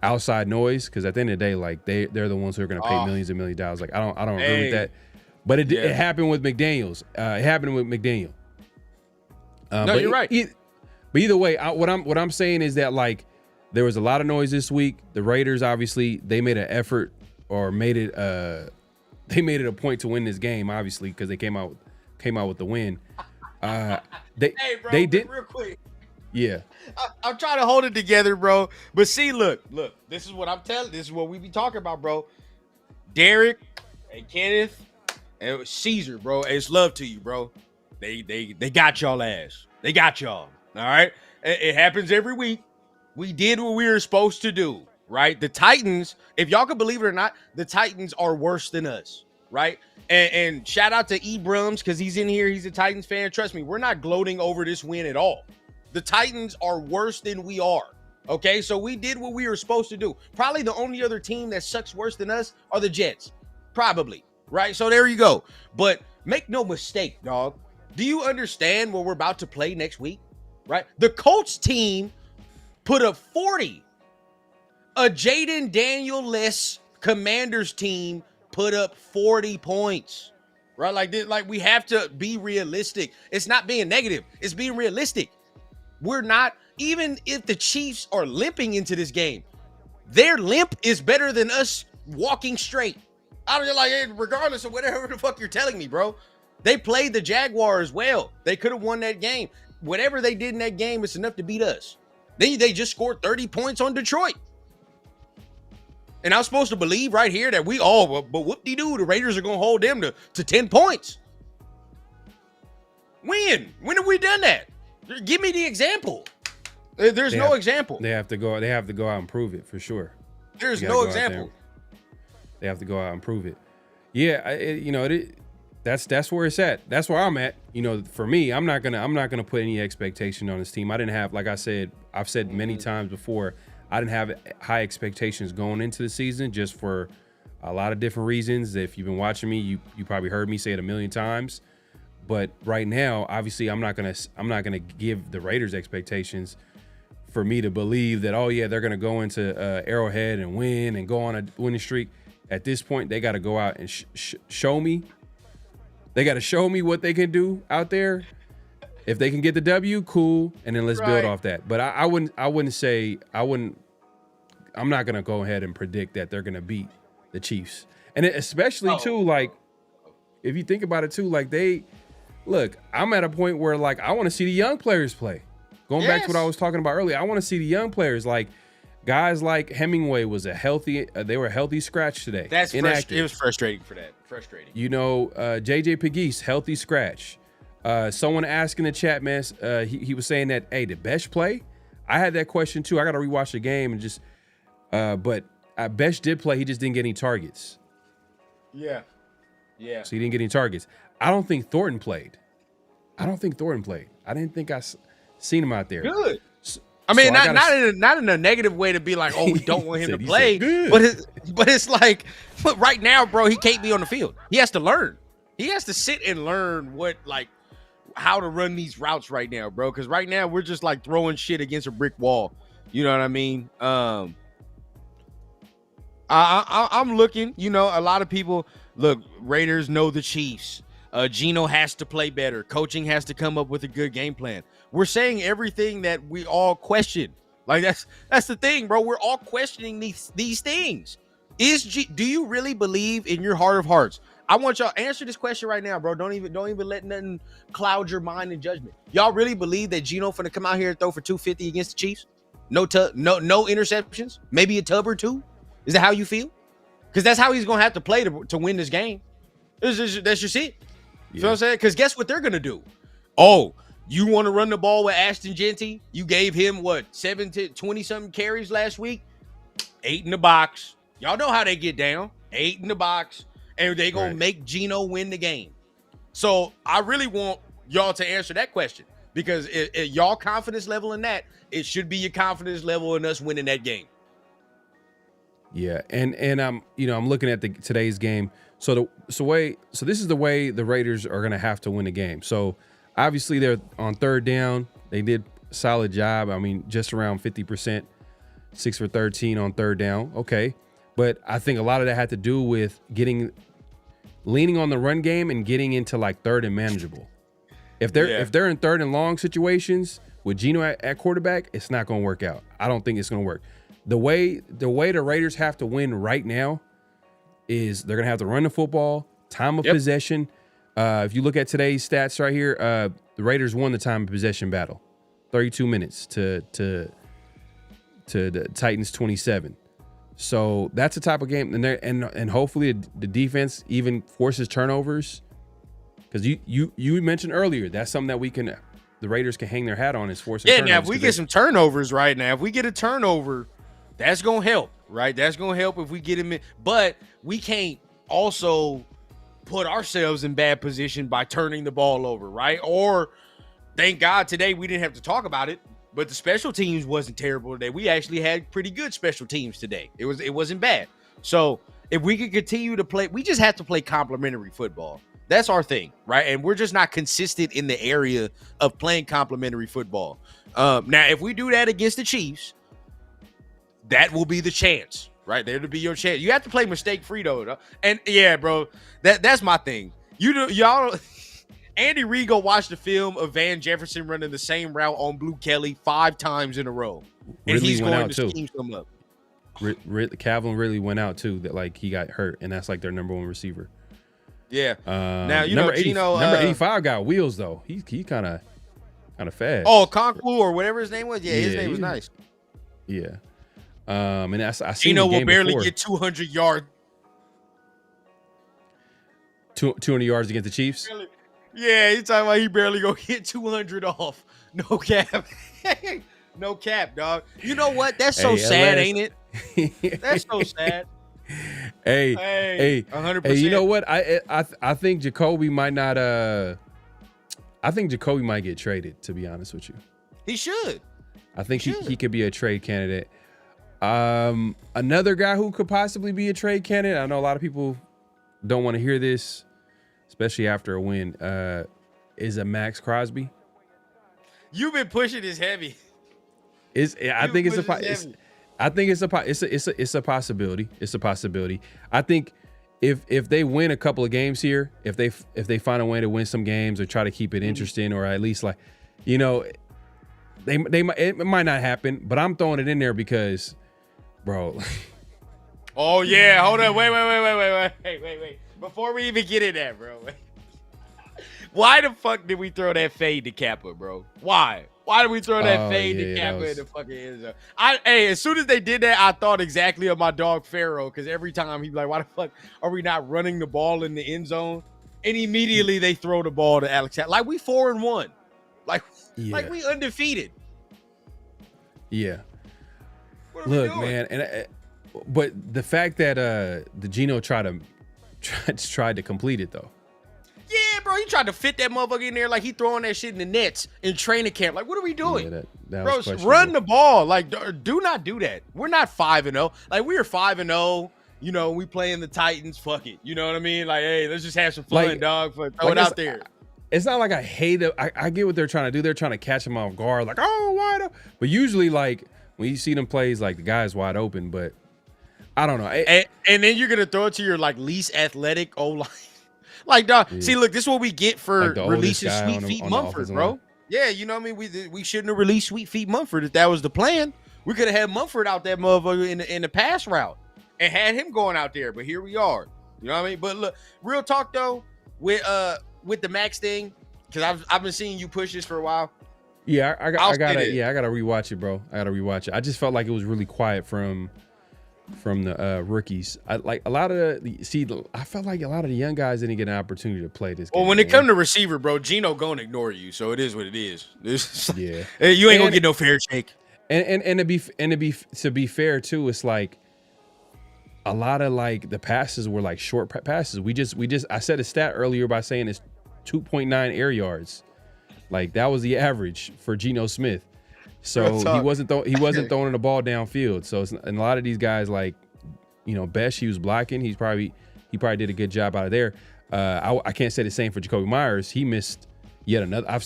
outside noise, because at the end of the day, like they're the ones who are going to pay millions and millions of dollars. Like I don't agree with that. But it happened with McDaniels. It happened with McDaniel. No, you're right. But either way, what I'm saying is that like there was a lot of noise this week. The Raiders, obviously, they made an effort or made it they made it a point to win this game, obviously, because they came out with the win. Hey, bro, they did real quick. Yeah, I'm trying to hold it together, bro. But see, look, this is what I'm telling. This is what we be talking about, bro. Derek and Kenneth and Caesar, bro. It's love to you, bro. They got y'all ass. They got y'all. All right. It happens every week. We did what we were supposed to do, right? The Titans, if y'all can believe it or not, the Titans are worse than us, right? And shout out to Ebrams because he's in here. He's a Titans fan. Trust me, we're not gloating over this win at all. The Titans are worse than we are. Okay, so we did what we were supposed to do. Probably the only other team that sucks worse than us are the Jets. Probably, right? So there you go. But make no mistake, dog. Do you understand what we're about to play next week? Right? The Colts team put up 40. A Jaden Daniel-less Commanders team put up 40 points. Right? Like we have to be realistic. It's not being negative. It's being realistic. We're not, even if the Chiefs are limping into this game, their limp is better than us walking straight. I don't like, regardless of whatever the fuck you're telling me, bro. They played the Jaguars well. They could have won that game. Whatever they did in that game, it's enough to beat us. They just scored 30 points on Detroit. And I was supposed to believe right here that but whoop-de-doo, the Raiders are going to hold them to 10 points. When? When have we done that? Give me the example. There's no example. They have to go out and prove it for sure. There's no example. They have to go out and prove it. Yeah, that's where it's at. That's where I'm at. For me, I'm not gonna put any expectation on this team. I didn't have, like I said, I've said many times before, I didn't have high expectations going into the season, just for a lot of different reasons. If you've been watching me, you probably heard me say it a million times. But right now, obviously, I'm not gonna give the Raiders expectations for me to believe that, oh yeah, they're gonna go into Arrowhead and win and go on a winning streak. At this point, they got to go out and show me. They got to show me what they can do out there. If they can get the W, cool, and then let's build off that. But I'm not gonna go ahead and predict that they're gonna beat the Chiefs, and especially too, like, if you think about it too, like I'm at a point where, like, I want to see the young players play. Going back to what I was talking about earlier, I want to see the young players, like guys like Hemingway was they were a healthy scratch today. That's it was frustrating for that. Frustrating. JJ Pegues, healthy scratch. Someone asked in the chat, man, he was saying that, hey, did Besh play? I had that question too. I got to rewatch the game and just, but Besh did play. He just didn't get any targets. Yeah. So he didn't get any targets. I don't think Thornton played. I didn't think I seen him out there. Good. I mean, not in a negative way to be like, oh, we don't want him to play, but it's like, but right now, bro, he can't be on the field. He has to learn. He has to sit and learn how to run these routes right now, bro. Because right now we're just like throwing shit against a brick wall. You know what I mean? I'm looking. A lot of people look. Raiders know the Chiefs. Geno has to play better. Coaching has to come up with a good game plan. We're saying everything that we all question. Like that's the thing, bro. We're all questioning these things. Do you really believe in your heart of hearts? I want y'all answer this question right now, bro. Don't even let nothing cloud your mind and judgment. Y'all really believe that Geno finna come out here and throw for 250 against the Chiefs? No interceptions, maybe a tub or two. Is that how you feel? Because that's how he's gonna have to play to win this game. That's just it. You know what I'm saying? Because guess what they're gonna do? Oh, you want to run the ball with Ashton Genty? You gave him 7 to 20 something carries last week? 8 in the box. Y'all know how they get down. 8 in the box, and they gonna make Geno win the game. So I really want y'all to answer that question, because if y'all confidence level in that, it should be your confidence level in us winning that game. Yeah, and I'm looking at today's game. So this is the way the Raiders are gonna have to win the game. So obviously they're on third down. They did a solid job. I mean, just around 50%, 6 for 13 on third down. Okay, but I think a lot of that had to do with leaning on the run game and getting into like third and manageable. If they're in third and long situations with Geno at quarterback, it's not gonna work out. I don't think it's gonna work. The way the Raiders have to win right now is they're gonna have to run the football, time of possession. If you look at today's stats right here, the Raiders won the time of possession battle, 32 minutes to the Titans 27. So that's the type of game, and hopefully the defense even forces turnovers, because you mentioned earlier that's something that the Raiders can hang their hat on, is forcing turnovers. Now if we get some turnovers right now, if we get a turnover, that's gonna help, right? That's gonna help if we get him in, but we can't also put ourselves in bad position by turning the ball over, right? Or thank God today we didn't have to talk about it, but the special teams wasn't terrible today. We actually had pretty good special teams today. It wasn't bad. So if we could continue to play, we just have to play complementary football. That's our thing, right? And we're just not consistent in the area of playing complementary football. Now, if we do that against the Chiefs, that will be the chance, right? There'll be your chance. You have to play mistake free though. And yeah, bro, that's my thing. Y'all. Andy Reid go watch the film of Van Jefferson running the same route on Blue Kelly 5 times in a row, and he's going to scheme them up. Calvin really went out too. That like he got hurt, and that's like their number 1 receiver. Yeah. Now number 85 got wheels though. He kind of fast. Oh, Conku or whatever his name was. Yeah, his name was nice. Yeah. And I seen Gino the game will barely before. get 200 yards. 200 yards against the Chiefs. Yeah, he's talking about he barely gonna get 200 off. No cap. No cap, dog. You know what? That's so sad, ain't it? That's so sad. Hey, 100%. Hey, you know what? I think Jacoby might not. I think Jacoby might get traded. To be honest with you, he should. I think he could be a trade candidate. Another guy who could possibly be a trade candidate. I know a lot of people don't want to hear this, especially after a win, is a Max Crosby. You've been pushing this heavy. I think it's a possibility. It's a possibility. I think if they win a couple of games here, if they find a way to win some games or try to keep it interesting, or at least like, you know, it might not happen, but I'm throwing it in there because, bro. Oh yeah, hold on, wait. Before we even get in that, bro. Why the fuck did we throw that fade to Kappa, bro? Why? Why did we throw that fade to Kappa in the fucking end zone? As soon as they did that, I thought exactly of my dog Pharaoh, because every time he'd be like, why the fuck are we not running the ball in the end zone? And immediately they throw the ball to Alex. Like we 4-1. Like we undefeated. Yeah. Look, man, but the fact that the Gino tried to complete it though. Yeah, bro, he tried to fit that motherfucker in there like he throwing that shit in the nets in training camp. Like, what are we doing? Yeah, that bro, run the ball. Like, do not do that. We're not 5-0. Like, we are 5-0. You know, we playing the Titans. Fuck it. You know what I mean? Like, hey, let's just have some fun, dog. Throw it out there. It's not like I hate it. I get what they're trying to do. They're trying to catch him off guard. Like, oh, wide open. But usually, like, when you see them plays, like, the guy's wide open. But I don't know. And then you're going to throw it to your, like, least athletic O-line. Like, dog, see, look, this is what we get for like releasing Sweet Feet Mumford, bro. Yeah, you know what I mean? We shouldn't have released Sweet Feet Mumford if that was the plan. We could have had Mumford out that motherfucker in the pass route and had him going out there. But here we are. You know what I mean? But look, real talk though, with the Max thing, because I've been seeing you push this for a while. Yeah, I gotta rewatch it, bro. I gotta rewatch it. I just felt like it was really quiet from the rookies. I felt like a lot of the young guys didn't get an opportunity to play this game. Well, when it come to receiver, bro, Gino gonna ignore you, so it is what it is. Yeah, you ain't gonna get no fair shake. And to be fair too, it's like a lot of like the passes were like short passes. I said a stat earlier by saying it's 2.9 air yards. Like that was the average for Geno Smith. So he wasn't throwing the ball downfield. So and a lot of these guys, like, you know, Besh, he was blocking. He probably did a good job out of there. I can't say the same for Jacoby Myers. He missed yet another. I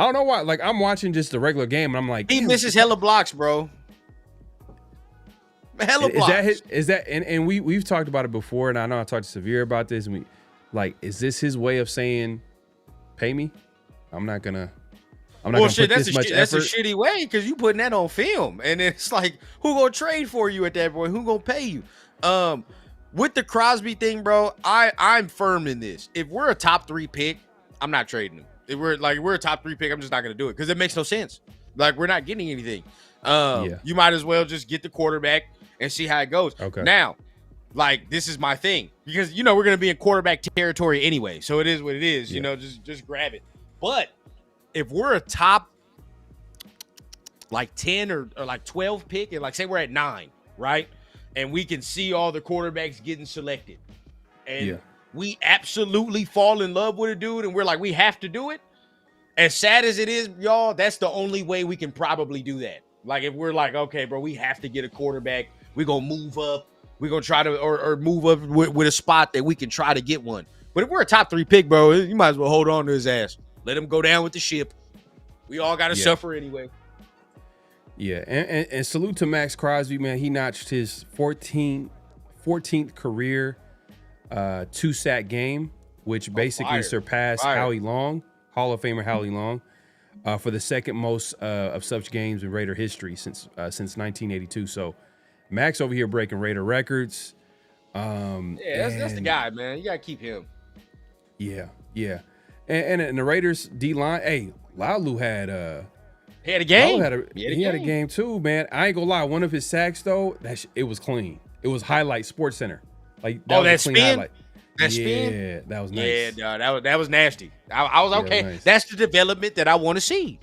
don't know why. Like I'm watching just the regular game and I'm like, he misses hella blocks, bro. Hella blocks. Is that and we've talked about it before, and I know I talked to Severe about this. And is this his way of saying, pay me? I'm not gonna shit, put this much effort. That's a shitty way because you putting that on film, and it's like, who gonna trade for you at that point? Who gonna pay you? with the Crosby thing, bro, I'm firm in this. If we're a top 3 pick, I'm not trading him. If we're a top 3 pick, I'm just not gonna do it because it makes no sense. Like, we're not getting anything. You might as well just get the quarterback and see how it goes. Okay. Now, like, this is my thing because we're gonna be in quarterback territory anyway, so it is what it is. Yeah. Just grab it. But if we're a top like 10 or like 12 pick, and like say we're at 9, right? And we can see all the quarterbacks getting selected. And we absolutely fall in love with a dude, and we're like, we have to do it. As sad as it is, y'all, that's the only way we can probably do that. Like, if we're like, okay, bro, we have to get a quarterback. We're going to move up. We're going to try to or move up with a spot that we can try to get one. But if we're a top 3 pick, bro, you might as well hold on to his ass. Let him go down with the ship. We all got to suffer anyway. Yeah, and salute to Max Crosby, man. He notched his 14th career 2-sack game, which basically surpassed Howie Long, Hall of Famer Howie Long, for the second most of such games in Raider history since 1982. So Max over here breaking Raider records. That's the guy, man. You got to keep him. Yeah. And the Raiders D-line, hey, Laulu had He had a game. He had a game too, man. I ain't gonna lie. One of his sacks though, it was clean. It was highlight Sports Center. Like that spin. Highlight. That spin. Yeah, that was nice. Yeah, no, that was nasty. I was okay. Nice. That's the development that I want to see.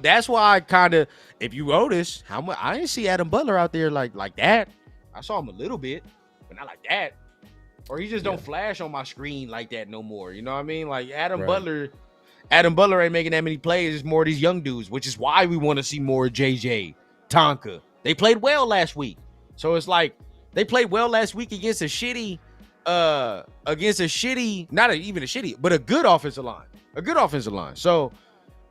That's why I kind of, if you notice, how much I didn't see Adam Butler out there like that. I saw him a little bit, but not like that. Or he just don't flash on my screen like that no more. You know what I mean? Like Adam Butler ain't making that many plays. It's more of these young dudes, which is why we want to see more JJ, Tonka. They played well last week. So it's like they played well last week against a not even a shitty, but a good offensive line. A good offensive line. So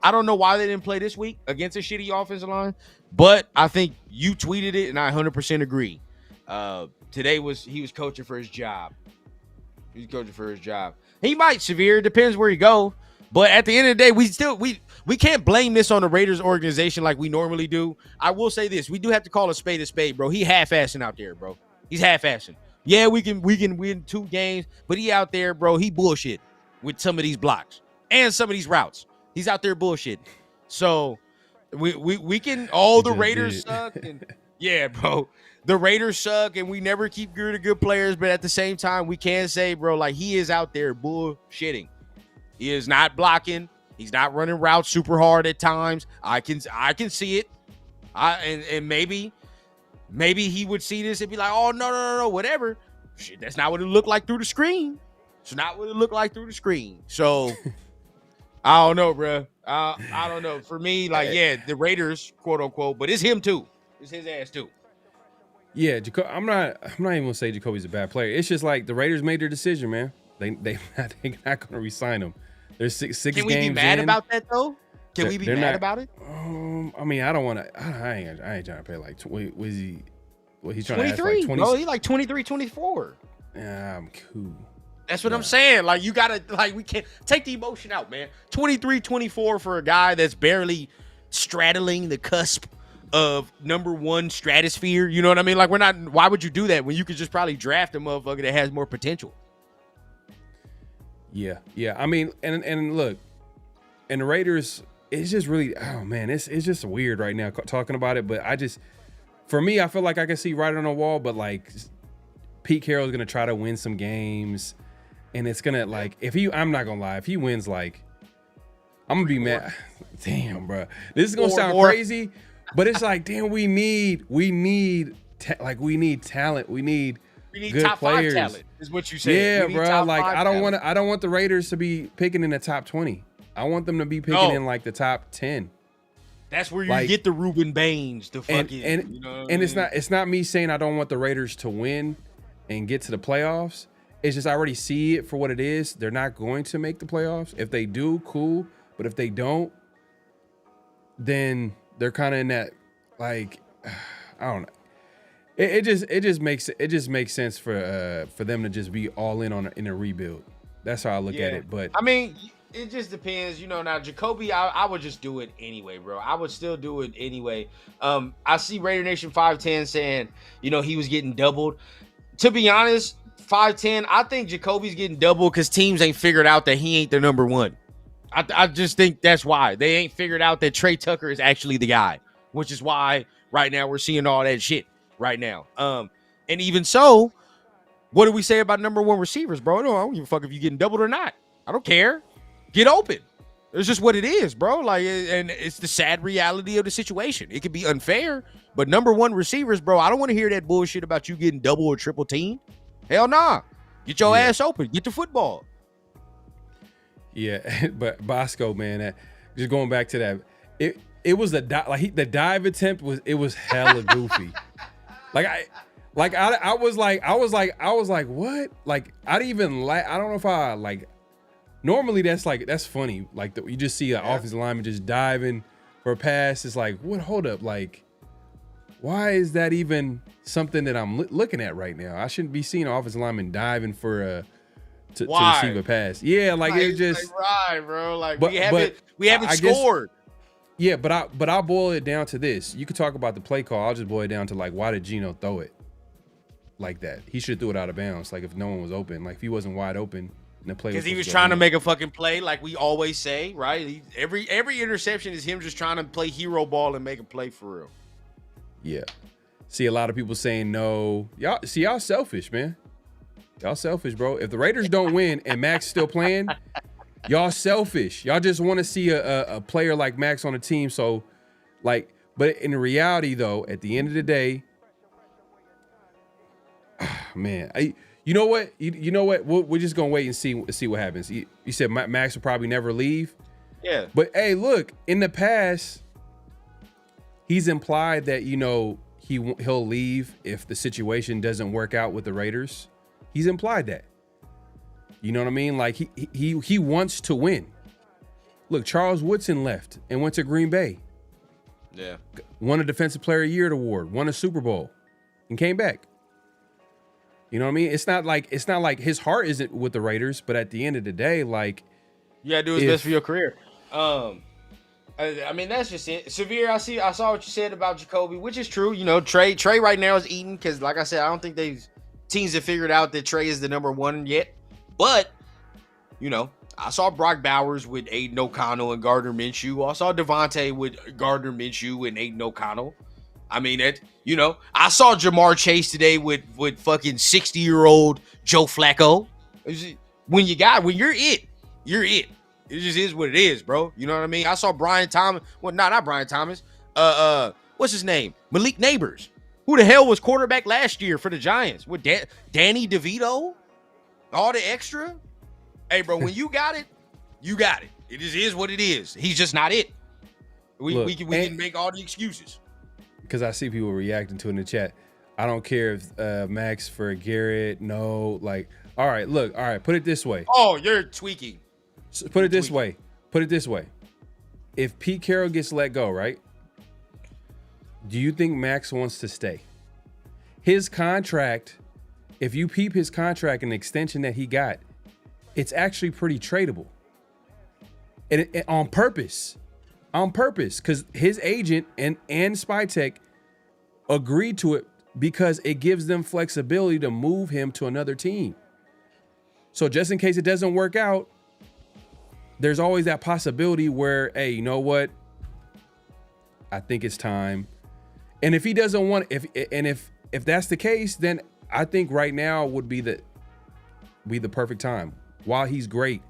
I don't know why they didn't play this week against a shitty offensive line, but I think you tweeted it and I 100% agree. Today he was coaching for his job. He's coaching for his job. He might severe, depends where you go. But at the end of the day, we can't blame this on the Raiders organization like we normally do. I will say this. We do have to call a spade, bro. He half-assing out there, bro. He's half-assing. Yeah, we can win 2 games, but he out there, bro, he bullshit with some of these blocks and some of these routes. He's out there bullshit. So we can the Raiders suck. And, yeah, bro. The Raiders suck, and we never keep good players, but at the same time, we can say, bro, like, he is out there bullshitting. He is not blocking. He's not running routes super hard at times. I can see it. And maybe he would see this and be like, oh, no, whatever. Shit, that's not what it looked like through the screen. It's not what it looked like through the screen. So, I don't know, bro. I don't know. For me, like, the Raiders, quote unquote, but it's him too. It's his ass too. Yeah, I'm not even gonna say Jacoby's a bad player. It's just like the Raiders made their decision, man. They're not gonna re-sign him. There's six games in. Can we be mad about that though? Can we be mad about it? I mean, I don't want to. I ain't trying to pay like. Was he? What he's trying 23, to ask like 20? Bro, he like 23, 24. Yeah, I'm cool. That's what I'm saying. Like, you gotta, like, we can't take the emotion out, man. 23, 24 for a guy that's barely straddling the cusp of number 1 stratosphere. You know what I mean? Like, why would you do that when you could just probably draft a motherfucker that has more potential? Yeah. I mean, and look, and the Raiders, it's just really, oh man, it's just weird right now talking about it. But for me, I feel like I can see right on the wall, but like Pete Carroll's gonna try to win some games, and it's gonna like I'm not gonna lie, if he wins, like I'm gonna be mad. Damn, bro, this is gonna sound crazy, but it's like, damn, we need talent. We need good top players. 5 talent, is what you said. Yeah, bro. Like I don't want the Raiders to be picking in the top 20. I want them to be picking in like the top 10. That's where you get the Reuben Baines, the fucking, and you know and it's not me saying I don't want the Raiders to win and get to the playoffs. It's just I already see it for what it is. They're not going to make the playoffs. If they do, cool. But if they don't, then they're kind of in that, like, I don't know. It just makes sense for them to just be all in a rebuild. That's how I look at it. But I mean, it just depends, you know. Now Jacoby, I would just do it anyway, bro. I would still do it anyway. I see Raider Nation 510 saying, you know, he was getting doubled. To be honest, 5'10", I think Jacoby's getting doubled because teams ain't figured out that he ain't the number one. I just think that's why. They ain't figured out that Trey Tucker is actually the guy, which is why right now we're seeing all that shit right now. And even so, what do we say about number one receivers, bro? No, I don't give a fuck if you're getting doubled or not. I don't care. Get open. It's just what it is, bro. Like, and it's the sad reality of the situation. It could be unfair, but number one receivers, bro, I don't want to hear that bullshit about you getting double or triple team. Hell nah. Get your ass open. Get the football. Yeah, but Bosco, man, just going back to that, it was the dive attempt was hella goofy. I was like, what? Like, I didn't even I don't know if I like. Normally that's funny. Like you just see an offensive lineman just diving for a pass. It's like, what? Hold up, like, why is that even something that I'm looking at right now? I shouldn't be seeing an offensive lineman diving for to receive a pass. Yeah, like it just right, bro. Like, but, we haven't scored. Yeah, but I'll boil it down to this. You could talk about the play call. I'll just boil it down to, like, why did Geno throw it like that? He should have threw it out of bounds. Like, if no one was open, like if he wasn't wide open in the play, because he was trying to make a fucking play, like we always say, right? Every interception is him just trying to play hero ball and make a play for real. Yeah. See a lot of people saying no. Y'all selfish, man. Y'all selfish, bro. If the Raiders don't win and Max still playing, y'all selfish. Y'all just want to see a player like Max on the team. So, like, but in reality, though, at the end of the day, man, you know what? You know what? We're just gonna wait and see what happens. You said Max will probably never leave. Yeah. But hey, look, in the past, he's implied that he'll leave if the situation doesn't work out with the Raiders. He's implied that. You know what I mean? Like he wants to win. Look, Charles Woodson left and went to Green Bay. Yeah. Won a Defensive Player of the Year award, won a Super Bowl, and came back. You know what I mean? It's not like his heart isn't with the Raiders, but at the end of the day, like, you gotta do what's best for your career. I mean, that's just it. Severe, I saw what you said about Jacoby, which is true. You know, Trey right now is eating because, like I said, I don't think teams have figured out that Trey is the number one yet. But, I saw Brock Bowers with Aiden O'Connell and Gardner Minshew. I saw Devontae with Gardner Minshew and Aiden O'Connell. I mean, I saw Jamar Chase today with fucking 60-year-old Joe Flacco. When you're it. You're it. It just is what it is, bro. You know what I mean? I saw Brian Thomas. Well, not Brian Thomas. What's his name? Malik Neighbors. Who the hell was quarterback last year for the Giants? With Danny DeVito? All the extra? Hey, bro, when you got it, you got it. It just is what it is. He's just not it. We can make all the excuses. Because I see people reacting to it in the chat. I don't care if Max for Garrett. No, like, all right, put it this way. Oh, you're tweaking. So put it this way. If Pete Carroll gets let go, right? Do you think Max wants to stay? His contract, if you peep his contract and the extension that he got, it's actually pretty tradable. And on purpose. Because his agent and Spytech agreed to it because it gives them flexibility to move him to another team. So just in case it doesn't work out, there's always that possibility where, hey, you know what? I think it's time. And if he doesn't want, if that's the case, then I think right now would be the perfect time while he's great,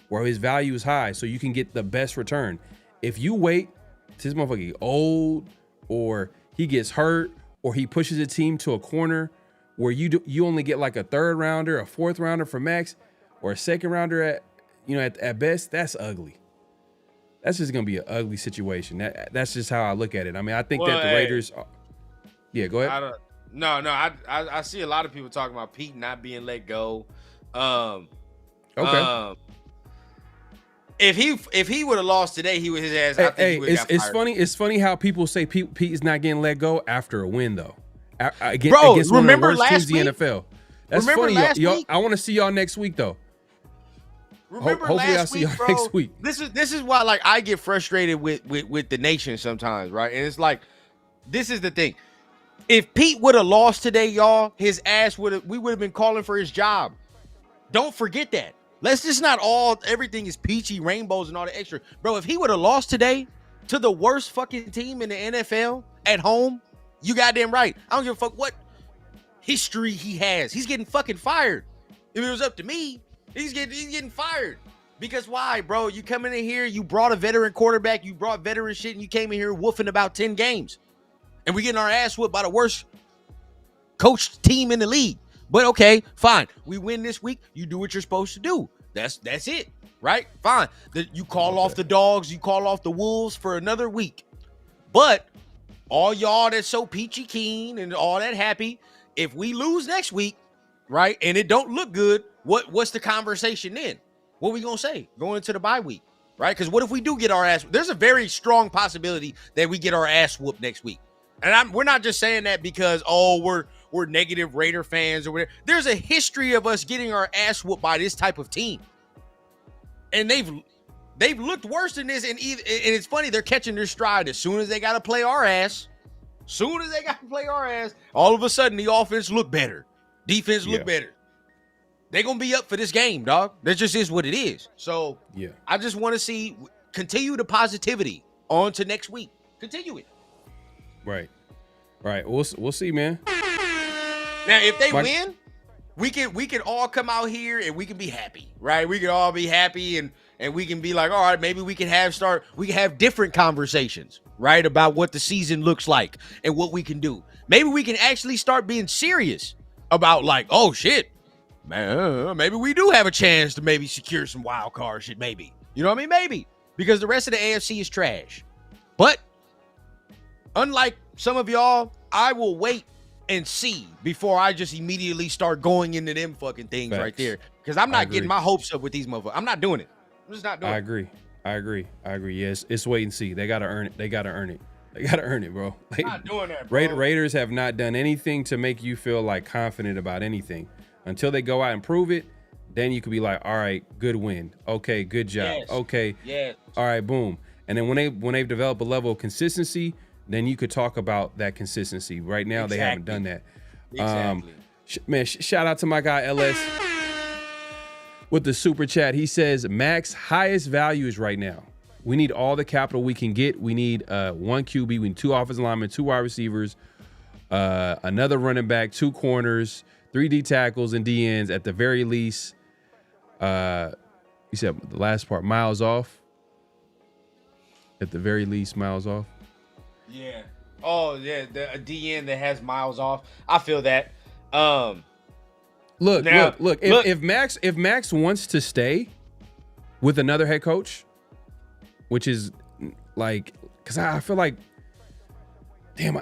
where his value is high, so you can get the best return. If you wait till this motherfucker get old, or he gets hurt, or he pushes a team to a corner where you only get like a third rounder, a fourth rounder for Max, or a second rounder at best, that's ugly. That's just gonna be an ugly situation. That's just how I look at it. I mean, I think that the Raiders. Yeah, go ahead. I see a lot of people talking about Pete not being let go. Okay. If he would have lost today, he would his ass. I think he would have got fired. It's funny how people say Pete is not getting let go after a win though. Bro, against remember one of the worst last teams in the week? NFL. That's remember funny, y'all. Week? I want to see y'all next week though. Remember hopefully last I'll see week, y'all bro? next week. This is why, like, I get frustrated with the nation sometimes, right? And it's like, this is the thing. If Pete would have lost today, y'all, his ass we would have been calling for his job. Don't forget that. Let's just not everything is peachy rainbows and all the extra. Bro, if he would have lost today to the worst fucking team in the NFL at home, you goddamn right. I don't give a fuck what history he has. He's getting fucking fired. If it was up to me, he's getting fired. Because why, bro? You coming in here, you brought a veteran quarterback, you brought veteran shit, and you came in here woofing about 10 games. And we getting our ass whooped by the worst coached team in the league. But okay, fine. We win this week. You do what you're supposed to do. That's it, right? Fine. You call off the dogs, you call off the wolves for another week. But all y'all that's so peachy keen and all that happy, if we lose next week, right, and it don't look good, what's the conversation then? What we gonna say going into the bye week, right? Because what if we do get our ass? There's a very strong possibility that we get our ass whooped next week. And we're not just saying that because we're negative Raider fans or whatever. There's a history of us getting our ass whooped by this type of team, and they've looked worse than this. And it's funny, they're catching their stride as soon as they got to play our ass. All of a sudden the offense look better, defense look better. They're gonna be up for this game, dog. That just is what it is. So yeah, I just want to continue the positivity on to next week. Continue it. Right. We'll see, man. Now, if they win, we can all come out here and we can be happy, right? We can all be happy and we can be like, all right, maybe we can have different conversations, right, about what the season looks like and what we can do. Maybe we can actually start being serious about like, oh shit, man, maybe we do have a chance to maybe secure some wild card shit. Maybe, you know what I mean? Maybe, because the rest of the AFC is trash. But unlike some of y'all, I will wait and see before I just immediately start going into them fucking things right there. Because I'm not getting my hopes up with these motherfuckers. I'm not doing it. I'm just not doing it. I agree. Yes, it's wait and see. They gotta earn it. They gotta earn it, bro. I'm not doing that, bro. Raiders have not done anything to make you feel like confident about anything. Until they go out and prove it, then you could be like, all right, good win. Okay, good job. Yes. Okay. Yes. All right, boom. And then when they've developed a level of consistency, then you could talk about that consistency. Right now, They haven't done that. Exactly. Shout out to my guy LS with the super chat. He says Mac's highest values right now. We need all the capital we can get. We need one QB, we need 2 offensive linemen, 2 wide receivers, another running back, 2 corners, 3 D tackles and D ends at the very least. You said the last part, miles off. At the very least, miles off. Yeah. Oh yeah, a DN that has miles off. I feel that. Look. If Max wants to stay with another head coach, which is like, because I feel like, damn,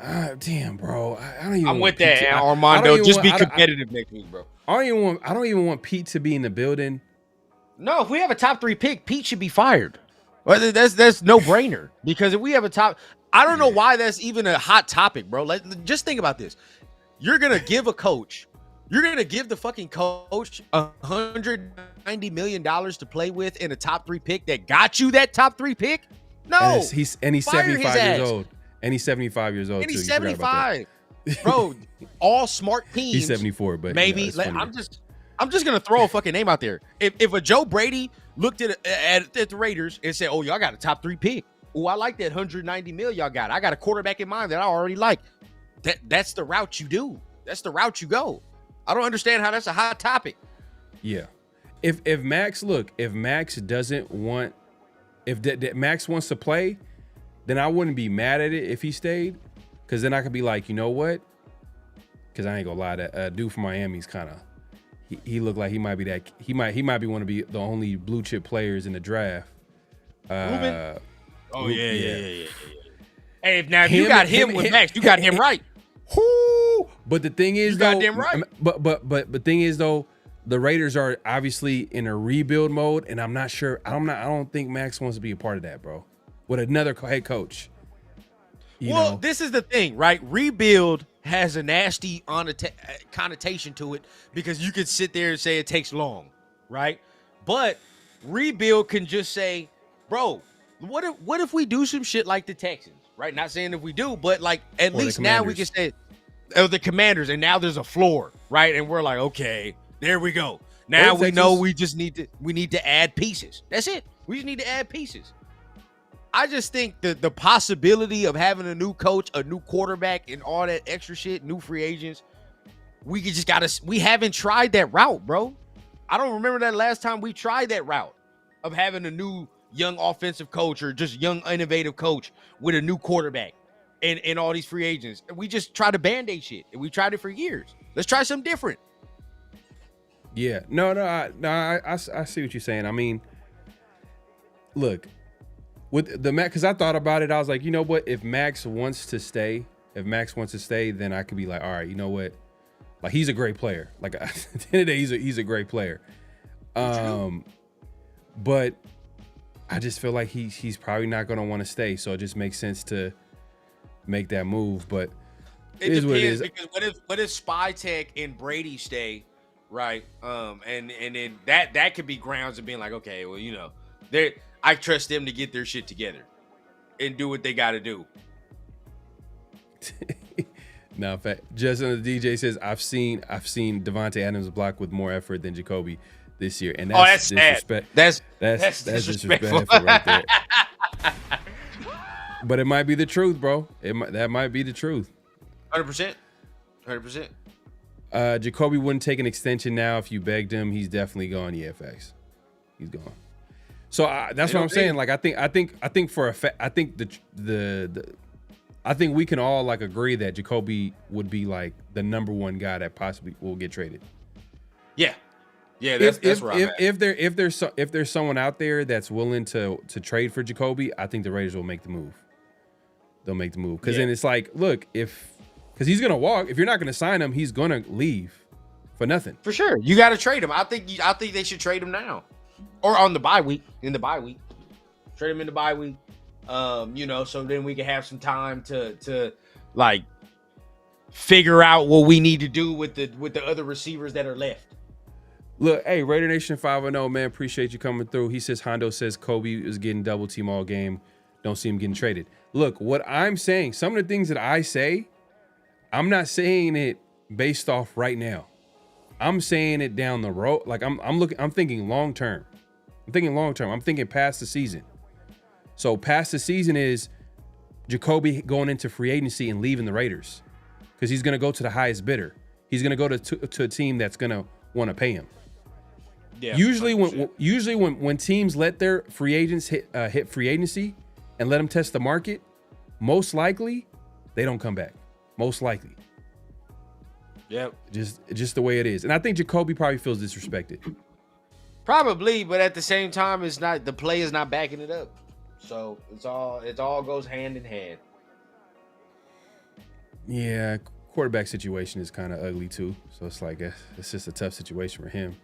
bro. I don't even. I'm with that, Armando. Just be competitive next week, bro. I don't even want Pete to be in the building. No, if we have a top 3 pick, Pete should be fired. Well, that's no brainer, because if we have a top, I don't know why that's even a hot topic, bro. Just think about this. You're gonna give the fucking coach $190 million to play with in a top 3 pick that got you that top 3 pick? No, and he's 75 years old, and he's 75 years old. And he's too. 75, bro. All smart teams. He's 74, but maybe I'm just gonna throw a fucking name out there. If a Joe Brady looked at the Raiders and said, "Oh, y'all got a top 3 pick. Oh, I like that $190 million y'all got. I got a quarterback in mind that I already like." That's the route you do. That's the route you go. I don't understand how that's a hot topic. Yeah. If Max doesn't want, if Max wants to play, then I wouldn't be mad at it if he stayed, because then I could be like, you know what? Because I ain't gonna lie, that dude from Miami's kind of. He looked like he might be that. He might be one of the only blue chip players in the draft. Yeah. Hey, now if you got him with Max, you got him right. But the thing is, you got him right. But thing is though, the Raiders are obviously in a rebuild mode, and I'm not sure. I don't think Max wants to be a part of that, bro. With another head coach. You know? This is the thing, right? Rebuild has a nasty connotation to it, because you could sit there and say it takes long, right? But rebuild can just say, bro, what if we do some shit like the Texans, right? Not saying if we do, but like at least now we can say, the Commanders, and now there's a floor, right? And we're like, okay, there we go. Now we know we need to add pieces. That's it. We just need to add pieces. I just think that the possibility of having a new coach, a new quarterback, and all that extra shit, new free agents, we haven't tried that route, bro. I don't remember that last time we tried that route of having a new young offensive coach or just young innovative coach with a new quarterback and all these free agents. We just try to band-aid shit, and we tried it for years. Let's try something different. Yeah, I see what you're saying. I mean, look, with the Max, because I thought about it, I was like, you know what? If Max wants to stay, then I could be like, all right, you know what? Like, he's a great player. Like, at the end of the day, he's a great player. But I just feel like he's probably not going to want to stay, so it just makes sense to make that move. But it is what it is. Because what if Spytek and Brady stay, right? And then that could be grounds of being like, okay, well, you know, I trust them to get their shit together and do what they got to do. No, in fact, Justin the DJ says I've seen Devontae Adams block with more effort than Jacoby this year, and that's disrespect. That's disrespectful right there. But it might be the truth, bro. That might be the truth. 100%. Jacoby wouldn't take an extension now if you begged him. He's definitely gone. Yeah, facts. He's gone. So that's what I'm saying. Like, I think for a fact, I think I think we can all like agree that Jacoby would be like the number one guy that possibly will get traded. Yeah, that's right. If there's someone out there that's willing to trade for Jacoby, I think the Raiders will make the move. They'll make the move because then it's like, look, because he's gonna walk. If you're not gonna sign him, he's gonna leave for nothing. For sure, you got to trade him. I think they should trade him now, or on the bye week. In the bye week, trade him in the bye week. You know, so then we can have some time to like figure out what we need to do with the other receivers that are left. Look, hey, Raider Nation 510, man, appreciate you coming through. He says Hondo says Kobe is getting double team all game. Don't see him getting traded. Look, what I'm saying, some of the things that I say, I'm not saying it based off right now. I'm saying it down the road. Like I'm thinking long term. I'm thinking past the season. So past the season is Jacoby going into free agency and leaving the Raiders because he's going to go to the highest bidder. He's going to go to a team that's going to want to pay him. Yeah. Usually when teams let their free agents hit free agency and let them test the market, most likely they don't come back. Most likely. Yep. Just the way it is. And I think Jacoby probably feels disrespected. Probably, but at the same time, it's not, the play is not backing it up. So it all goes hand in hand. Yeah, quarterback situation is kind of ugly too. So it's like it's just a tough situation for him.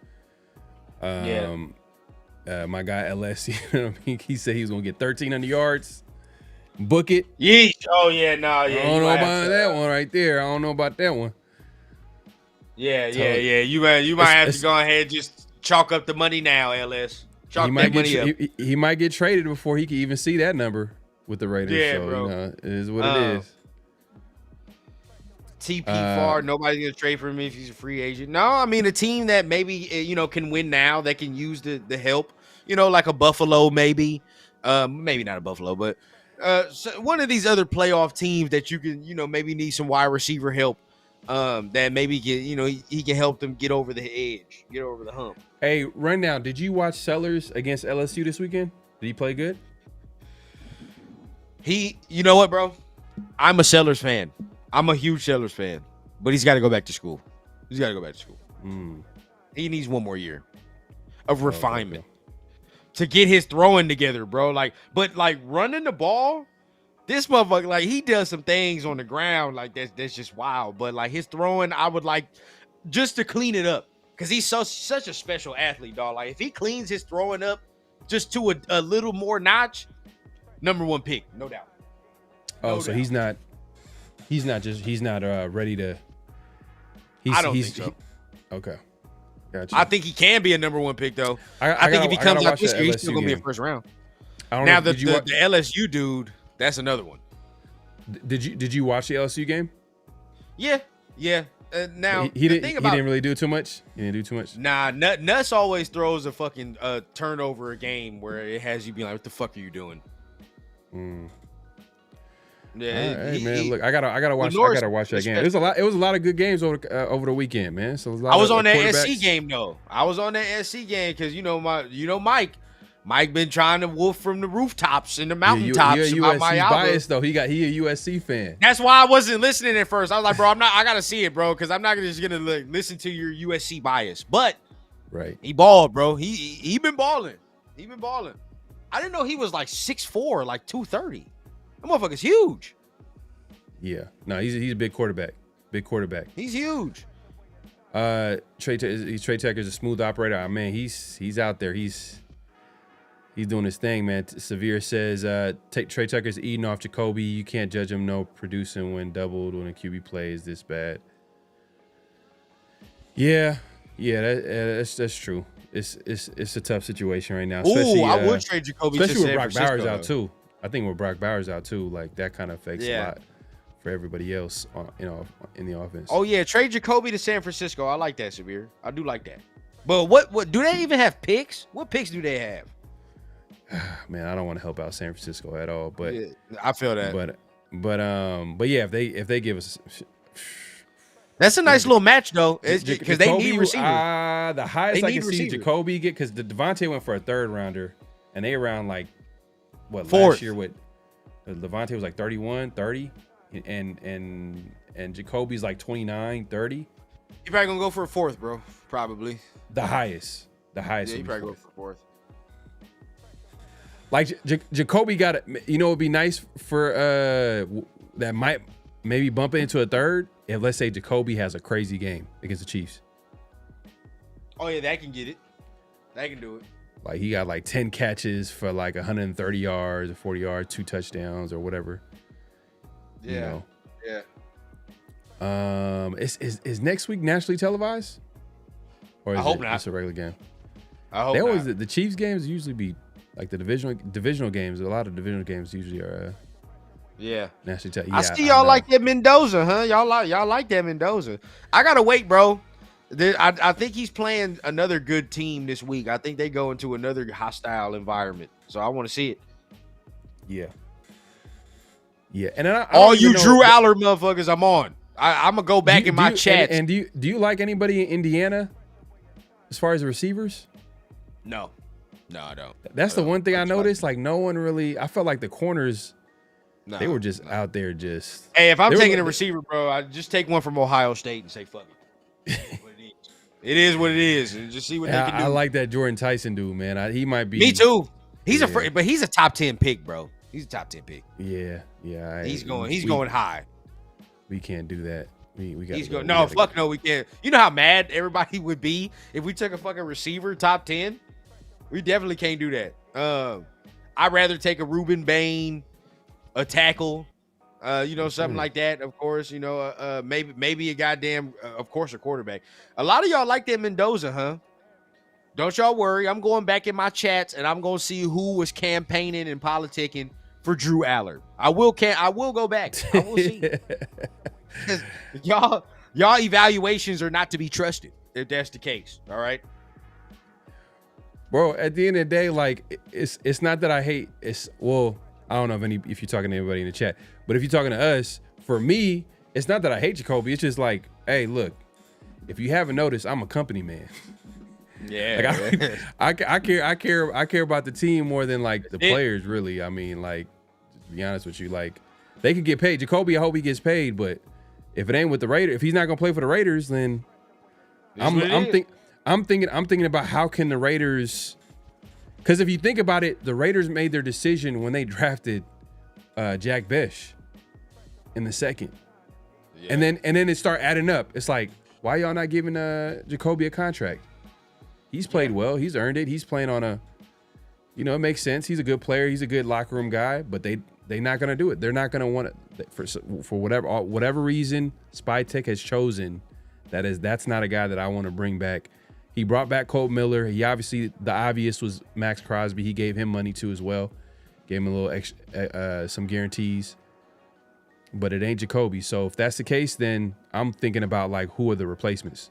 My guy LS, you know what I mean? He said he was gonna get 1,300 yards. Book it. Yeesh. Oh yeah, no, yeah. I don't know about that one right there. I don't know about that one. Yeah. You might have to go ahead and just chalk up the money now, LS. Chalk that money up. He might get traded before he can even see that number with the Raiders. Yeah, so, bro. You know, it is what it is. TP Far, nobody's gonna trade for him if he's a free agent. No, I mean a team that maybe can win now, that can use the help. Like a Buffalo, maybe not a Buffalo, but so one of these other playoff teams that you can maybe need some wide receiver help. That maybe he can help them get over the edge, get over the hump. Hey, rundown. Did you watch Sellers against LSU this weekend? Did he play good? You know what, bro? I'm a Sellers fan. I'm a huge Sellers fan, but he's got to go back to school. He needs one more year of refinement to get his throwing together, bro. But running the ball, this motherfucker, he does some things on the ground that's just wild. But his throwing, I would like just to clean it up because he's such a special athlete, dog. If he cleans his throwing up just to a little more notch, number one pick, no doubt. So he's not ready to. I don't think so. Okay. Gotcha. I think he can be a number one pick though. I think if he comes out this year, he's still gonna be a first round. Now the LSU dude, that's another one. Did you watch the LSU game? Yeah, Yeah. Now he the didn't. thing about He didn't really do too much. He didn't do too much. Nah, Nuts always throws a fucking turnover a game where it has you be like, "What the fuck are you doing?" Yeah, Hey man, look, I gotta watch that game. It was a lot of good games over the weekend, man. So I was on that SC game though. I was on that SC game because Mike been trying to wolf from the rooftops and the mountaintops about my album. Biased though. He a USC fan. That's why I wasn't listening at first. I was like, bro, I gotta see it, bro, because I'm not just gonna listen to your USC bias. But right, he balled, bro. He been balling. He been balling. I didn't know he was like 6'4", like 230. That motherfucker's huge. Yeah, no, he's a big quarterback. Big quarterback. He's huge. Trey Tucker's a smooth operator. Man, he's out there. He's doing his thing, man. Severe says, Trey Tucker's eating off Jacoby. You can't judge him no producing when doubled when a QB plays this bad. Yeah, that's true. It's a tough situation right now. Ooh, I would trade Jacoby, especially with Brock Bowers out too. I think with Brock Bowers out too, like that kind of affects a lot for everybody else, in the offense. Oh yeah, trade Jacoby to San Francisco. I like that, Severe. I do like that. But what do they even have picks? What picks do they have? Man, I don't want to help out San Francisco at all, but yeah, I feel that. But yeah, if they give us, that's a nice little match though, because they need receivers. The highest I can see Jacoby get, because the Devontae went for a third rounder, and they around like what fourth. Last year with Devontae was like 31, 30, and Jacoby's like 29, 30. You're probably gonna go for a fourth, bro. Probably the highest. Yeah, you probably go for fourth. Like Jacoby got it. It'd be nice for that might maybe bump it into a third if, let's say, Jacoby has a crazy game against the Chiefs. Oh yeah, that can get it. That can do it. Like he got like 10 catches for like 130 yards or 40 yards, 2 touchdowns or whatever. Yeah. Yeah. Is next week nationally televised? Or is I hope not. It's a regular game. I hope not. The Chiefs games usually be like the divisional games. A lot of divisional games usually are nationally televised. I see y'all like that Mendoza, huh? Y'all like that Mendoza. I gotta wait, bro. I think he's playing another good team this week. I think they go into another hostile environment. So I want to see it. Yeah. Yeah. And then all you Drew Aller motherfuckers, I'm on. I'm gonna go back in my chat. And do you like anybody in Indiana as far as the receivers? No, I don't. That's the one thing I noticed. Like no one really. I felt like the corners, they were just out there. Just hey, if I'm taking a receiver, bro, I just take one from Ohio State and say fuck it. It is what it is, and just see what they can do. I like that Jordan Tyson dude, man. He might be. Me too. He's but he's a top 10 pick, bro. He's a top 10 pick. Yeah. He's going high. We can't do that. We got. He's going. No, fuck no, we can't. You know how mad everybody would be if we took a fucking receiver top 10. We definitely can't do that. I'd rather take a Reuben Bain, a tackle, something like that. Of course, maybe a goddamn, of course, a quarterback. A lot of y'all like that Mendoza, huh? Don't y'all worry. I'm going back in my chats and I'm gonna see who was campaigning and politicking for Drew Aller. I will go back. I will see. y'all evaluations are not to be trusted if that's the case. All right. Bro, at the end of the day, like it's not that I hate. I don't know if you're talking to anybody in the chat, but if you're talking to us, for me, it's not that I hate Jacoby. It's just like, hey, look, if you haven't noticed, I'm a company man. Yeah, like I care about the team more than like the players. Really, I mean, like, to be honest with you, like they could get paid. Jacoby, I hope he gets paid, but if it ain't with the Raiders, if he's not gonna play for the Raiders, then I'm thinking about how can the Raiders, because if you think about it, the Raiders made their decision when they drafted Jack Besh in the second, and then it start adding up. It's like, why y'all not giving Jacoby a contract? He's played well. He's earned it. He's playing on it makes sense. He's a good player. He's a good locker room guy, but they're not going to do it. They're not going to want it for whatever reason. Spytech has chosen that's not a guy that I want to bring back. He brought back Colt Miller. He obviously, the obvious was Max Crosby. He gave him money too as well. Gave him a little extra, some guarantees. but it ain't Jacoby. So if that's the case, then I'm thinking about like who are the replacements.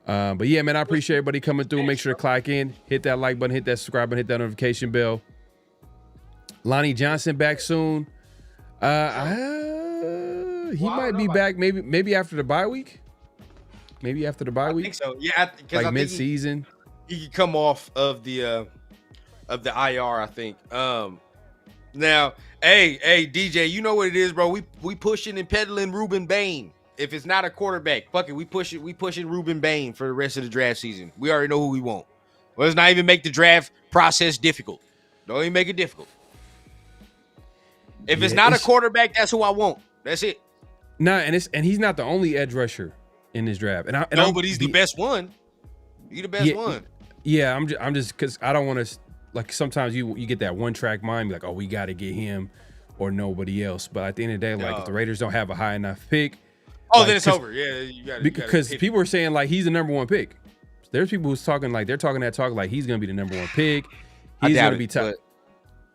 But yeah, man, I appreciate everybody coming through. Make sure to click in, hit that like button, hit that subscribe button, hit that notification bell. Lonnie Johnson back soon. He might be back maybe after the bye week. Maybe after the bye week. I think so. Yeah, because like mid-season. He could come off of the IR, I think. Now, hey, DJ, you know what it is, bro. We pushing and peddling Ruben Bain. If it's not a quarterback, fuck it. We pushing Ruben Bain for the rest of the draft season. We already know who we want. Let's not even make the draft process difficult. Don't even make it difficult. If it's not a quarterback, that's who I want. That's it. Nah, and he's not the only edge rusher in this draft. But he's the best one. He's the best one. Yeah, I'm just because I don't want to, like, sometimes you get that one track mind, be like, oh, we got to get him or nobody else. But at the end of the day, like, if the Raiders don't have a high enough pick, then it's over. Yeah, you got because people are saying like he's the number one pick. There's people who's talking like they're talking that talk like he's gonna be the number one pick. He's gonna be top.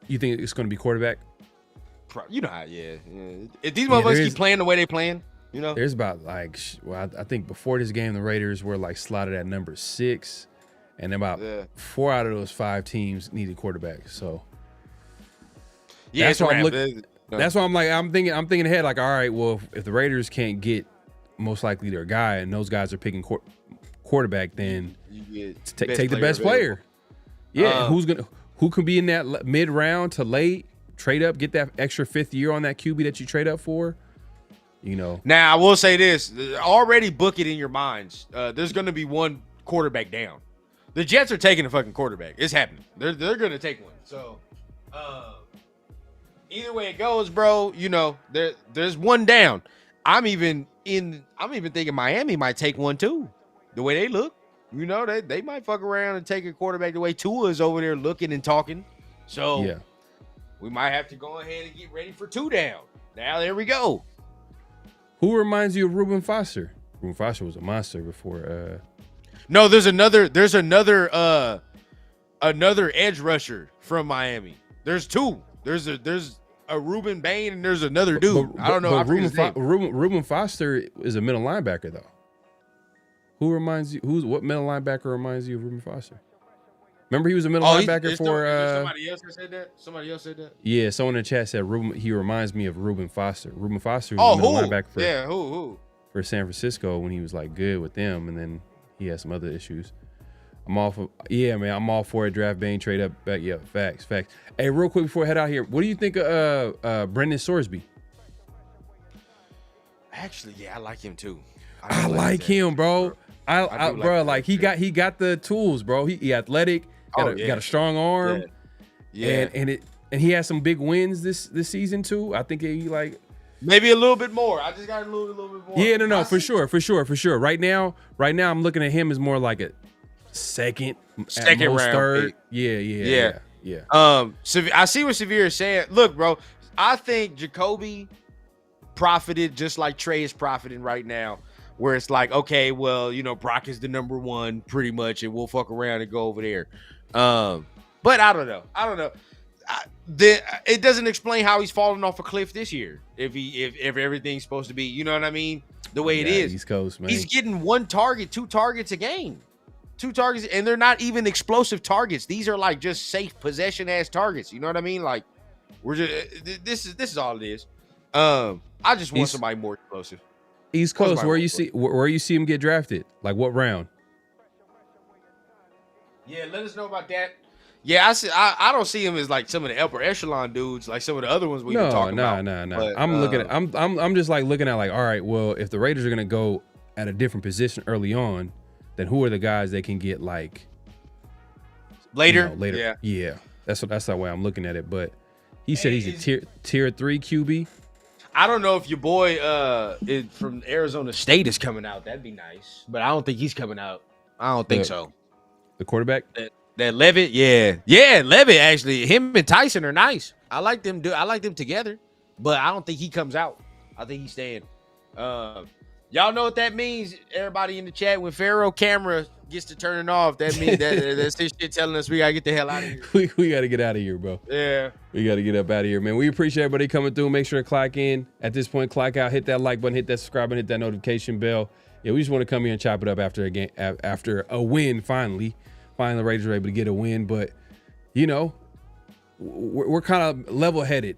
You think it's gonna be quarterback? You know how, yeah. If these motherfuckers keep playing the way they playing, you know. There's about like, I think before this game, the Raiders were like slotted at number 6, and about 4 out of those 5 teams needed quarterbacks. So yeah, that's why I'm looking. That's why I'm like, I'm thinking ahead. Like, all right, well, if the Raiders can't get most likely their guy, and those guys are picking quarterback, then take the best player. Yeah, who can be in that mid round to late? Trade up, get that extra 5th year on that QB that you trade up for. You know. Now I will say this: already book it in your minds. There's going to be one quarterback down. The Jets are taking a fucking quarterback. It's happening. They're going to take one. So either way it goes, bro. You know, there's one down. I'm even thinking Miami might take one too. The way they look, you know, they might fuck around and take a quarterback the way Tua is over there looking and talking. So yeah. We might have to go ahead and get ready for 2 down. Now, there we go. Who reminds you of Reuben Foster? Reuben Foster was a monster before. No, there's another edge rusher from Miami. There's 2. There's a Reuben Bain and there's another dude. I don't know. Reuben Foster is a middle linebacker though. Who reminds you? What middle linebacker reminds you of Reuben Foster? Remember, he was a middle linebacker for. Somebody else said that. Yeah, someone in the chat said he reminds me of Reuben Foster. Reuben Foster was a middle linebacker for. Who? For San Francisco when he was like good with them, and then he had some other issues. I'm all for I'm all for a draft Bain trade up. Yeah, facts. Hey, real quick before I head out here, what do you think of Brendan Sorsby? Actually, yeah, I like him too. I like him, bro. Bro, like he got the tools, bro. He athletic. Got a strong arm. Yeah. And he has some big wins this season too. I think he like maybe a little bit more. I just got a little bit more. Yeah, no, for sure. Right now I'm looking at him as more like a second round, third. Yeah. I see what Severe is saying. Look, bro, I think Jacoby profited just like Trey is profiting right now. Where it's like, okay, well, you know, Brock is the number 1 pretty much, and we'll fuck around and go over there. But I don't know. It doesn't explain how he's falling off a cliff this year. If everything's supposed to be, you know what I mean, the way it is. East Coast, man. He's getting 1 target, 2 targets a game, 2 targets, and they're not even explosive targets. These are like just safe possession ass targets. You know what I mean? Like we're just this is all it is. I just want somebody more explosive. East Coast, where you see him get drafted? Like what round? Yeah, let us know about that. Yeah, I don't see him as like some of the upper echelon dudes, like some of the other ones we've been talking about. No. I'm looking at I'm just like looking at like, all right, well, if the Raiders are gonna go at a different position early on, then who are the guys they can get like later? Yeah. That's the way I'm looking at it. But he said he's a tier 3 QB. I don't know if your boy from Arizona State is coming out. That'd be nice, but I don't think he's coming out. I don't think so. The quarterback, that Levitt, yeah, Levitt. Actually, him and Tyson are nice. I like them together, but I don't think he comes out. I think he's staying. Y'all know what that means, everybody in the chat. When Pharaoh camera gets to turning off, that means that's his shit telling us we gotta get the hell out of here. We got to get out of here, bro. Yeah. We got to get up out of here, man. We appreciate everybody coming through. Make sure to clock in. At this point, clock out. Hit that like button. Hit that subscribe button. Hit that notification bell. Yeah, we just want to come here and chop it up after a game, after a win. Finally, the Raiders were able to get a win. But you know, we're kind of level-headed.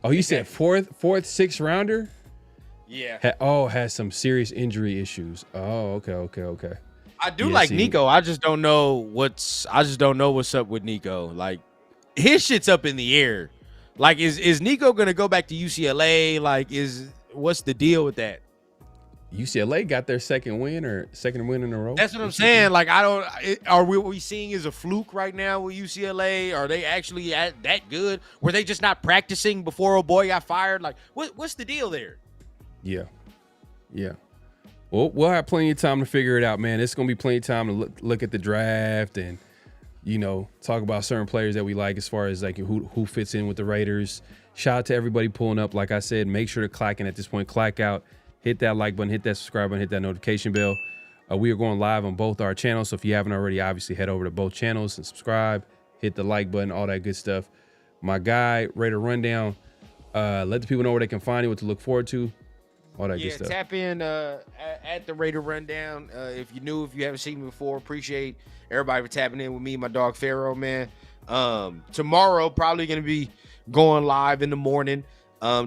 Oh, you said fourth, sixth rounder? Yeah. Has some serious injury issues. Oh, okay. I do like Nico. I just don't know what's up with Nico. Like, his shit's up in the air. Like, is Nico gonna go back to UCLA? Like, what's the deal with that? UCLA got their second win in a row. That's what I'm saying. Like, are we seeing is a fluke right now with UCLA? Are they actually that good? Were they just not practicing before old boy got fired? Like, what's the deal there? Yeah. Well, we'll have plenty of time to figure it out, man. It's gonna be plenty of time to look at the draft and, you know, talk about certain players that we like as far as like who fits in with the Raiders. Shout out to everybody pulling up. Like I said, make sure to clack in at this point. Clack out. Hit that like button, hit that subscribe button, hit that notification bell. We are going live on both our channels, so if you haven't already, obviously head over to both channels and subscribe, hit the like button, all that good stuff. My guy, Raider Rundown, let the people know where they can find you, what to look forward to, all that good stuff. Tap in at the Raider Rundown. If you haven't seen me before, appreciate everybody for tapping in with me, my dog Pharaoh, man. Tomorrow, probably going to be going live in the morning.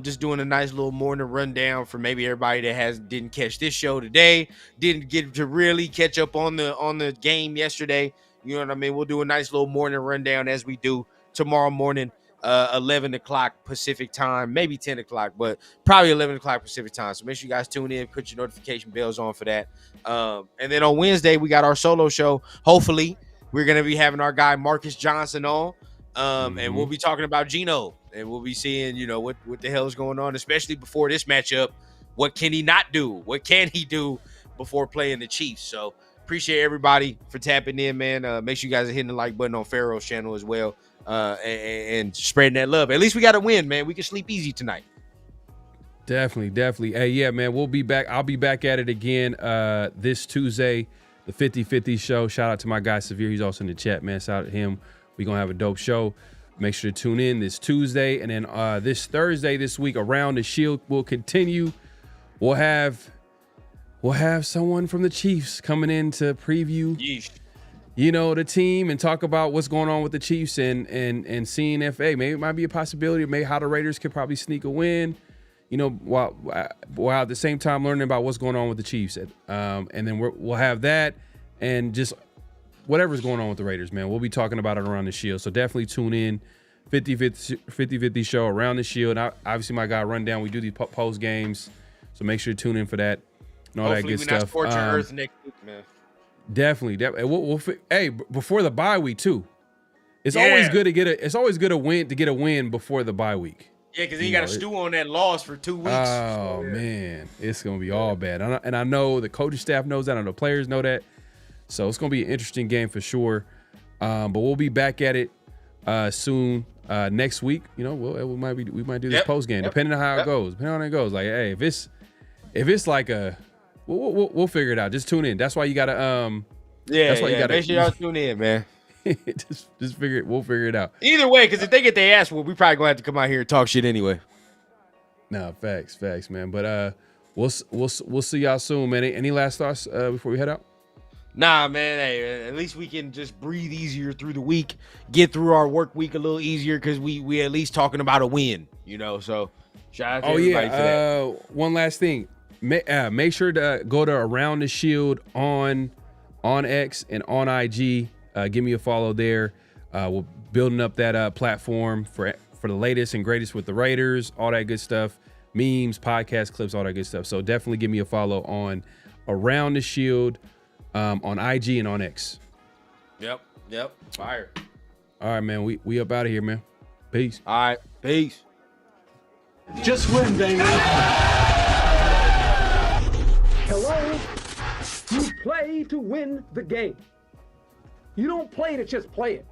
Just doing a nice little morning rundown for maybe everybody that didn't catch this show today, didn't get to really catch up on the game yesterday. You know what I mean? We'll do a nice little morning rundown as we do tomorrow morning, 11 o'clock Pacific time, maybe 10 o'clock, but probably 11 o'clock Pacific time. So make sure you guys tune in, put your notification bells on for that. And then on Wednesday, we got our solo show. Hopefully, we're going to be having our guy Marcus Johnson on. And we'll be talking about Geno, and we'll be seeing, you know, what the hell is going on, especially before this matchup. What can he not do? What can he do before playing the Chiefs? So appreciate everybody for tapping in, man. Make sure you guys are hitting the like button on Pharaoh's channel as well, and spreading that love. At least we got a win, man. We can sleep easy tonight. Definitely. Hey, yeah, man, we'll be back. I'll be back at it again this Tuesday, the 50-50 show. Shout out to my guy Severe. He's also in the chat, man. Shout out to him. We're going to have a dope show. Make sure to tune in this Tuesday. And then this Thursday, this week, Around the Shield will continue. We'll have someone from the Chiefs coming in to preview, you know, the team and talk about what's going on with the Chiefs and seeing if, hey, maybe it might be a possibility of maybe how the Raiders could probably sneak a win, you know, while at the same time learning about what's going on with the Chiefs. And then we'll have that and just whatever's going on with the Raiders, man. We'll be talking about it Around the Shield. So definitely tune in. 50-50 show Around the Shield. Obviously, my guy Rundown, we do these post games. So make sure to tune in for that and all Hopefully that good stuff. Not scorching earth next week, man. Definitely. Hey, before the bye week too. It's always good to get a win before the bye week. Yeah, because then you got to stew on that loss for 2 weeks. Oh, man. It's going to be all bad. And I know the coaching staff knows that. I know the players know that. So it's going to be an interesting game for sure. But we'll be back at it soon next week. You know, we might do this post game depending on how it goes. Depending on how it goes. Like, hey, if it's like a, we'll figure it out. Just tune in. That's why you got to that's why you got to make sure y'all tune in, man. just figure it. We'll figure it out. Either way, because if they get their ass whooped, we probably gonna have to come out here and talk shit anyway. No, facts, man. But we'll see y'all soon, man. Any last thoughts before we head out? Nah, man. Hey, at least we can just breathe easier through the week, get through our work week a little easier because we at least talking about a win, you know. So shout out to everybody for that. One last thing. Make sure to go to Around the Shield on X and on IG. Give me a follow there. We're building up that platform for the latest and greatest with the Raiders, all that good stuff, memes, podcast clips, all that good stuff. So definitely give me a follow on Around the Shield on IG and on X. Yep. Fire. All right, man. We up out of here, man. Peace. All right. Peace. Just win, baby. Hello? You play to win the game. You don't play to just play it.